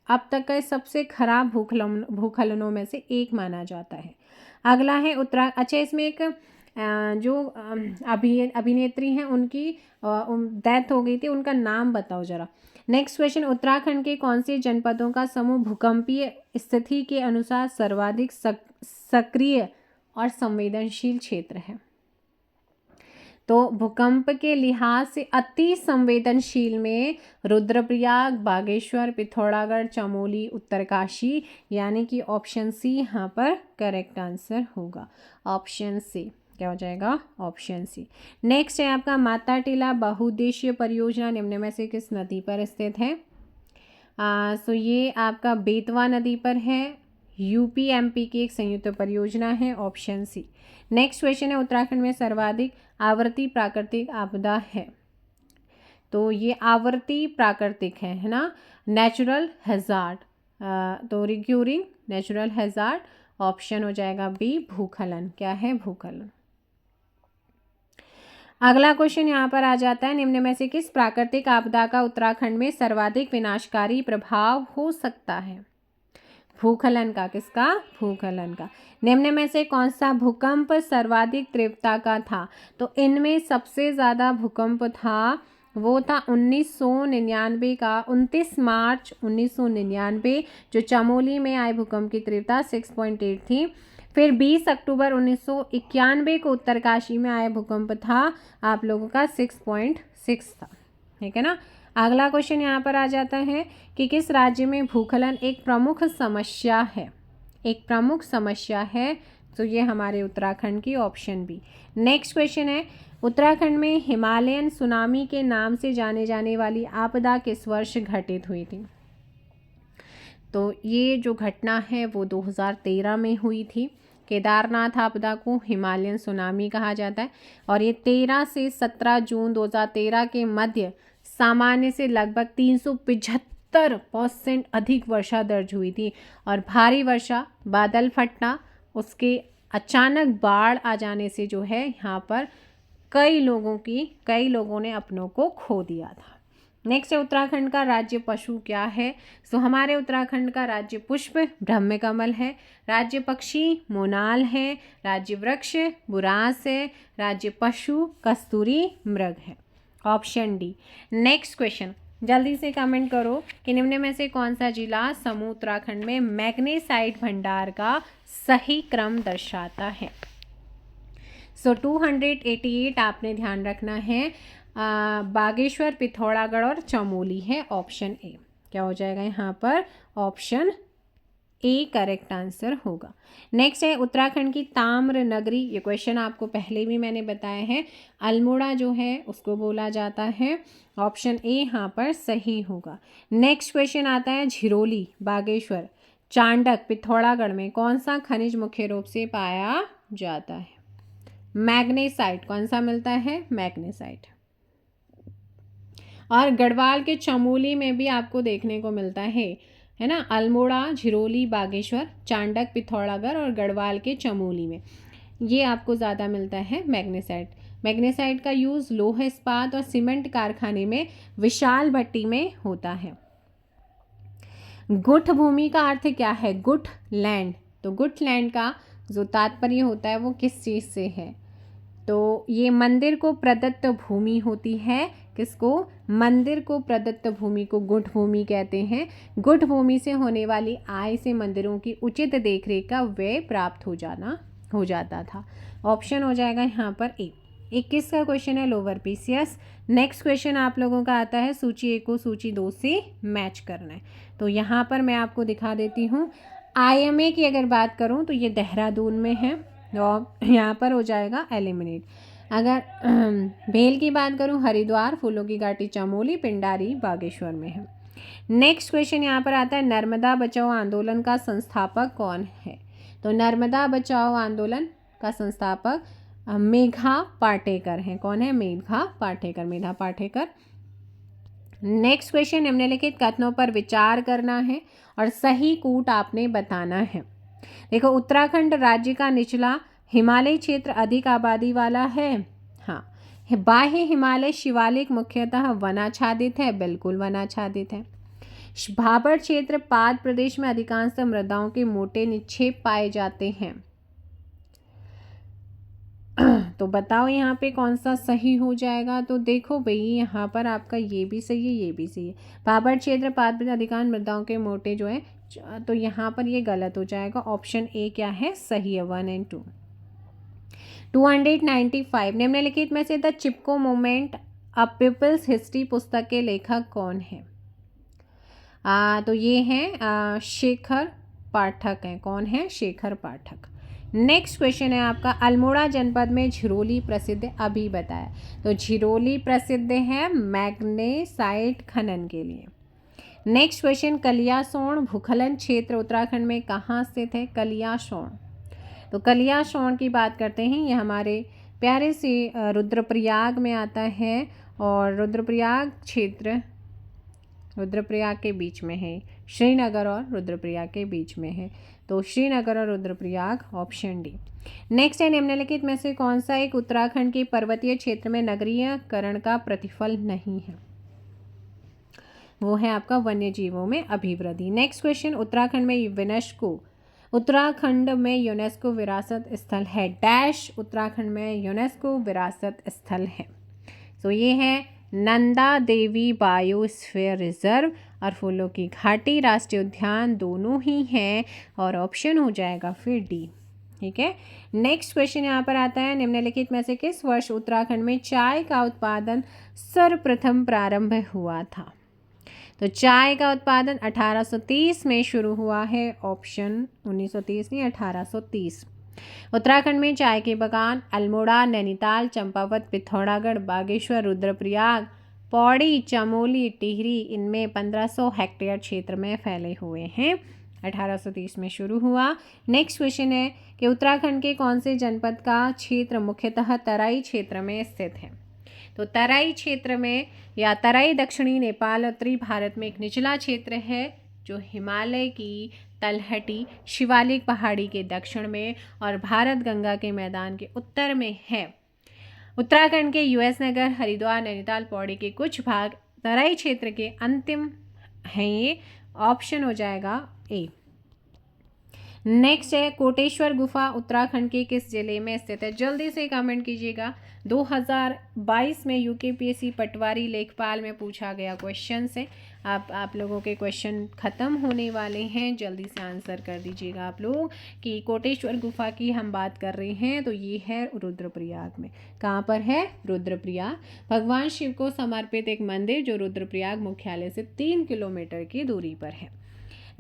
अब तक का सबसे खराब भूस्खलनों में से एक माना जाता है। अगला है अच्छा इसमें एक जो अभिनेत्री हैं उनकी डेथ हो गई थी, उनका नाम बताओ जरा। नेक्स्ट क्वेश्चन, उत्तराखंड के कौन से जनपदों का समूह भूकंपीय स्थिति के अनुसार सर्वाधिक सक्रिय और संवेदनशील क्षेत्र है। तो भूकंप के लिहाज से अति संवेदनशील में रुद्रप्रयाग, बागेश्वर, पिथौरागढ़, चमोली, उत्तरकाशी, यानी कि ऑप्शन सी यहाँ पर करेक्ट आंसर होगा। ऑप्शन सी क्या हो जाएगा, ऑप्शन सी। नेक्स्ट है आपका माता टीला बहुउद्देशीय परियोजना निम्न में से किस नदी पर स्थित है। सो ये आपका बेतवा नदी पर है। यूपी MP की एक संयुक्त परियोजना है, ऑप्शन सी। नेक्स्ट क्वेश्चन है उत्तराखंड में सर्वाधिक आवर्ती प्राकृतिक आपदा है। तो ये आवर्ती प्राकृतिक है ना, नेचुरल हैजार्ड। तो रिक्यूरिंग नेचुरल हैजार्ड, ऑप्शन हो जाएगा बी भूस्खलन। क्या है, भूस्खलन। अगला क्वेश्चन यहाँ पर आ जाता है, निम्न में से किस प्राकृतिक आपदा का उत्तराखंड में सर्वाधिक विनाशकारी प्रभाव हो सकता है। भूस्खलन का, किसका, भूस्खलन का। निम्न में से कौन सा भूकंप सर्वाधिक तीव्रता का था। तो इनमें सबसे ज़्यादा भूकंप था वो था 1999 का 29 मार्च 1999, जो चमोली में आए भूकंप की तीव्रता 6.8 थी। फिर 20 अक्टूबर 1991 को उत्तरकाशी में आया भूकंप था आप लोगों का 6.6 था, ठीक है ना। अगला क्वेश्चन यहाँ पर आ जाता है कि किस राज्य में भूस्खलन एक प्रमुख समस्या है। एक प्रमुख समस्या है, तो ये हमारे उत्तराखंड की, ऑप्शन बी। नेक्स्ट क्वेश्चन है उत्तराखंड में हिमालयन सुनामी के नाम से जाने जाने वाली आपदा किस वर्ष घटित हुई थी। तो ये जो घटना है वो 2013 में हुई थी। केदारनाथ आपदा को हिमालयन सुनामी कहा जाता है और ये 13 से 17 जून 2013 के मध्य सामान्य से लगभग 375% अधिक वर्षा दर्ज हुई थी और भारी वर्षा, बादल फटना, उसके अचानक बाढ़ आ जाने से जो है यहाँ पर कई लोगों ने अपनों को खो दिया था। नेक्स्ट है उत्तराखंड का राज्य पशु क्या है। सो हमारे उत्तराखंड का राज्य पुष्प ब्रह्मकमल है, राज्य पक्षी मोनाल है, राज्य वृक्ष बुरांस है, राज्य पशु कस्तूरी मृग है। Option D. नेक्स्ट क्वेश्चन, जल्दी से कमेंट करो कि निम्न में से कौन सा जिला समूह उत्तराखंड में मैग्नेसाइट भंडार का सही क्रम दर्शाता है। सो 288 आपने ध्यान रखना है, बागेश्वर, पिथौरागढ़ और चमोली है। ऑप्शन ए क्या हो जाएगा यहाँ पर, ऑप्शन ए करेक्ट आंसर होगा। नेक्स्ट है उत्तराखंड की ताम्र नगरी, ये क्वेश्चन आपको पहले भी मैंने बताया है, अल्मोड़ा जो है उसको बोला जाता है। ऑप्शन ए यहाँ पर सही होगा। नेक्स्ट क्वेश्चन आता है झिरोली, बागेश्वर, चांडक, पिथौरागढ़ में कौन सा खनिज मुख्य रूप से पाया जाता है। मैग्नेसाइट, कौन सा मिलता है, मैग्नेसाइट। और गढ़वाल के चमोली में भी आपको देखने को मिलता है ना, अल्मोड़ा, झिरोली, बागेश्वर, चांडक, पिथौरागढ़ और गढ़वाल के चमोली में ये आपको ज़्यादा मिलता है मैग्नेसाइट। मैग्नेसाइट का यूज़ लोहा इस्पात और सीमेंट कारखाने में विशाल भट्टी में होता है। गुठ भूमि का अर्थ क्या है, गुठ लैंड। तो गुठ लैंड का जो तात्पर्य होता है वो किस चीज़ से है, तो ये मंदिर को प्रदत्त भूमि होती है। किसको, मंदिर को प्रदत्त भूमि को गुठ भूमि कहते हैं। गुठ भूमि से होने वाली आय से मंदिरों की उचित देखरेख का व्यय प्राप्त हो जाता था। ऑप्शन हो जाएगा यहाँ पर ए। 21 का क्वेश्चन है लोअर पीसियस। नेक्स्ट क्वेश्चन आप लोगों का आता है सूची 1 को सूची 2 से मैच करना है। तो यहाँ पर मैं आपको दिखा देती हूँ। IMA की अगर बात करूँ तो ये देहरादून में है, और यहाँ पर हो जाएगा एलिमिनेट। अगर भेल की बात करूँ, हरिद्वार, फूलों की घाटी चमोली, पिंडारी बागेश्वर में है। नेक्स्ट क्वेश्चन यहाँ पर आता है नर्मदा बचाओ आंदोलन का संस्थापक कौन है। तो नर्मदा बचाओ आंदोलन का संस्थापक मेघा पाटेकर हैं। कौन है, मेघा पाटेकर। नेक्स्ट क्वेश्चन, निम्नलिखित कथनों पर विचार करना है और सही कूट आपने बताना है। देखो, उत्तराखंड राज्य का निचला हिमालय क्षेत्र अधिक आबादी वाला है। हाँ, बाह्य हिमालय शिवालिक मुख्यतः वनाच्छादित है, बिल्कुल वनाच्छादित है। भाबर क्षेत्र पाद प्रदेश में अधिकांश मृदाओं के मोटे निक्षेप पाए जाते हैं। तो बताओ यहाँ पे कौन सा सही हो जाएगा। तो देखो भाई, यहाँ पर आपका ये भी सही है, ये भी सही है। भाबर क्षेत्र पाद प्रदेश अधिकांश मृदाओं के मोटे जो है, तो यहाँ पर ये गलत हो जाएगा। ऑप्शन ए क्या है, सही है, 1 और 2। 295, निम्नलिखित में से the Chipko movement a people's history पुस्तक के लेखक कौन है। तो ये हैं शेखर पाठक हैं। कौन है, शेखर पाठक। नेक्स्ट क्वेश्चन है आपका अल्मोड़ा जनपद में झिरोली प्रसिद्ध है, अभी बताया। तो झिरोली प्रसिद्ध है मैग्नेसाइट खनन के लिए। नेक्स्ट क्वेश्चन, कलियासोंड भूखलन क्षेत्र उत्तराखंड में कहाँ स्थित है। कलियासोंड, तो कलियासोंड की बात करते हैं, ये हमारे प्यारे से रुद्रप्रयाग में आता है, और रुद्रप्रयाग क्षेत्र रुद्रप्रयाग के बीच में है। श्रीनगर और रुद्रप्रयाग के बीच में है, तो श्रीनगर और रुद्रप्रयाग, ऑप्शन डी। नेक्स्ट है निम्नलिखित में से कौन सा एक उत्तराखंड के पर्वतीय क्षेत्र में नगरीयकरण का प्रतिफल नहीं है। वो है आपका वन्य जीवों में अभिवृद्धि। नेक्स्ट क्वेश्चन, उत्तराखंड में यूनेस्को विरासत स्थल है डैश। उत्तराखंड में यूनेस्को विरासत स्थल है, तो ये है नंदा देवी बायोस्फीयर रिजर्व और फूलों की घाटी राष्ट्रीय उद्यान, दोनों ही हैं, और ऑप्शन हो जाएगा फिर डी। ठीक है। नेक्स्ट क्वेश्चन यहाँ पर आता है निम्नलिखित में से किस वर्ष उत्तराखंड में चाय का उत्पादन सर्वप्रथम प्रारंभ हुआ था। तो चाय का उत्पादन 1830 में शुरू हुआ है, ऑप्शन 1930 नहीं 1830। उत्तराखंड में चाय के बागान अल्मोड़ा, नैनीताल, चंपावत, पिथौरागढ़, बागेश्वर, रुद्रप्रयाग, पौड़ी, चमोली, टिहरी, इनमें 1500 हेक्टेयर क्षेत्र में फैले हुए हैं। 1830 में शुरू हुआ। नेक्स्ट क्वेश्चन है कि उत्तराखंड के कौन से जनपद का क्षेत्र मुख्यतः तराई क्षेत्र में स्थित है। तो तराई क्षेत्र में या तराई दक्षिणी नेपाल और उत्तरी भारत में एक निचला क्षेत्र है जो हिमालय की तलहटी शिवालिक पहाड़ी के दक्षिण में और भारत गंगा के मैदान के उत्तर में है। उत्तराखंड के यूएस नगर, हरिद्वार, नैनीताल, पौड़ी के कुछ भाग तराई क्षेत्र के अंतिम हैं ये। ऑप्शन हो जाएगा ए। नेक्स्ट है कोटेश्वर गुफा उत्तराखंड के किस जिले में स्थित है? जल्दी से कमेंट कीजिएगा। 2022 में यूकेपीएससी पटवारी लेखपाल में पूछा गया क्वेश्चन से। आप लोगों के क्वेश्चन ख़त्म होने वाले हैं, जल्दी से आंसर कर दीजिएगा आप लोग कि कोटेश्वर गुफा की हम बात कर रहे हैं तो ये है रुद्रप्रयाग में। कहाँ पर है? रुद्रप्रयाग। भगवान शिव को समर्पित एक मंदिर जो रुद्रप्रयाग मुख्यालय से 3 किलोमीटर की दूरी पर है।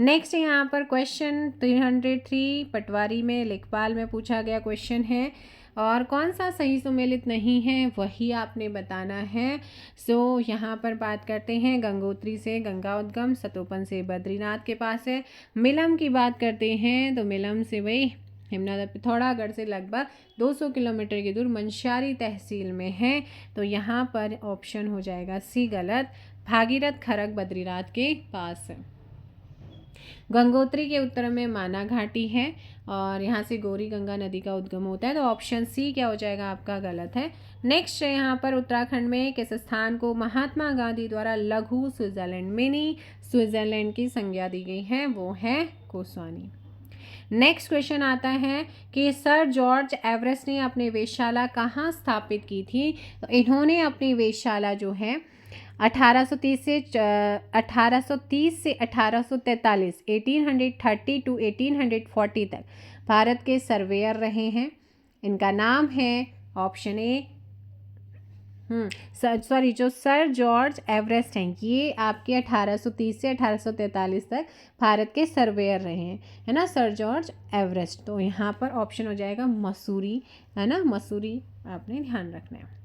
नेक्स्ट यहाँ पर क्वेश्चन 303 पटवारी में लेखपाल में पूछा गया क्वेश्चन है और कौन सा सही सुमेलित नहीं है वही आपने बताना है। सो यहाँ पर बात करते हैं गंगोत्री से गंगा उद्गम, सतोपन से बद्रीनाथ के पास है। मिलम की बात करते हैं तो मिलम से वही हिमनाद पिथौरागढ़ से लगभग 200 किलोमीटर की दूर मंशारी तहसील में है। तो यहाँ पर ऑप्शन हो जाएगा सी गलत। भागीरथ खरक बद्रीनाथ के पास है। गंगोत्री के उत्तर में माना घाटी है और यहाँ से गौरी गंगा नदी का उद्गम होता है। तो ऑप्शन सी क्या हो जाएगा आपका? गलत है। नेक्स्ट है यहाँ पर उत्तराखंड में किस स्थान को महात्मा गांधी द्वारा लघु स्विट्जरलैंड, मिनी स्विट्जरलैंड की संज्ञा दी गई है? वो है कोसवानी। नेक्स्ट क्वेश्चन आता है कि सर जॉर्ज एवरेस्ट ने अपनी वेधशाला कहाँ स्थापित की थी? तो इन्होंने अपनी वेधशाला जो है 1830 से 1843 1830 टू 1840 तक भारत के सर्वेयर रहे हैं। इनका नाम है ऑप्शन ए जो सर जॉर्ज एवरेस्ट हैं ये आपके 1830 से 1843 तक भारत के सर्वेयर रहे हैं, है ना, सर जॉर्ज एवरेस्ट। तो यहाँ पर ऑप्शन हो जाएगा मसूरी, है ना, मसूरी आपने ध्यान रखना है।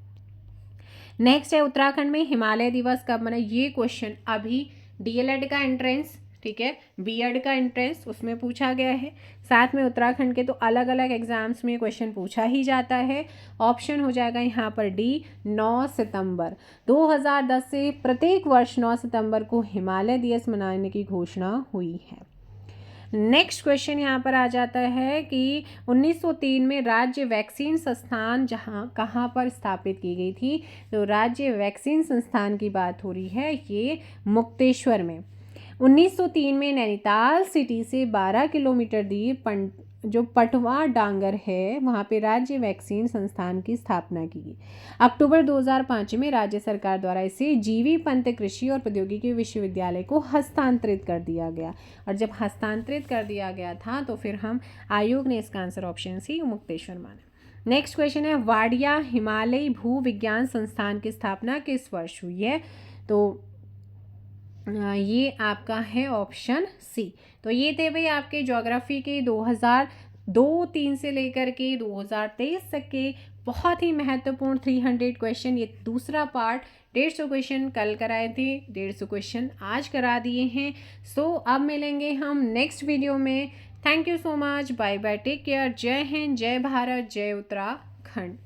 नेक्स्ट है उत्तराखंड में हिमालय दिवस कब मनाए? ये क्वेश्चन अभी डीएलएड का एंट्रेंस, ठीक है, बीएड का एंट्रेंस उसमें पूछा गया है, साथ में उत्तराखंड के तो अलग अलग एग्जाम्स में क्वेश्चन पूछा ही जाता है। ऑप्शन हो जाएगा यहाँ पर डी 9 सितंबर। 2010 से प्रत्येक वर्ष 9 सितंबर को हिमालय दिवस मनाने की घोषणा हुई है। नेक्स्ट क्वेश्चन यहाँ पर आ जाता है कि 1903 में राज्य वैक्सीन संस्थान कहाँ पर स्थापित की गई थी? तो राज्य वैक्सीन संस्थान की बात हो रही है ये मुक्तेश्वर में। 1903 में नैनीताल सिटी से 12 किलोमीटर दूर जो पटवा डांगर है वहाँ पे राज्य वैक्सीन संस्थान की स्थापना की गई। अक्टूबर 2005 में राज्य सरकार द्वारा इसे जीवी पंत कृषि और प्रौद्योगिकी विश्वविद्यालय को हस्तांतरित कर दिया गया और जब हस्तांतरित कर दिया गया था तो फिर हम आयोग ने इसका आंसर ऑप्शन सी मुक्तेश्वर माना। नेक्स्ट क्वेश्चन है वाडिया हिमालयी भू विज्ञान संस्थान की स्थापना किस वर्ष हुई है? तो ये आपका है ऑप्शन सी। तो ये थे भाई आपके ज्योग्राफी के 2002-3 से लेकर के 2023 तक के बहुत ही महत्वपूर्ण 300 क्वेश्चन। ये दूसरा पार्ट 150 क्वेश्चन कल कराए थे, 150 क्वेश्चन आज करा दिए हैं। सो अब मिलेंगे हम नेक्स्ट वीडियो में। Thank you so much, bye bye, take care, जय हिंद, जय भारत, जय उत्तराखंड।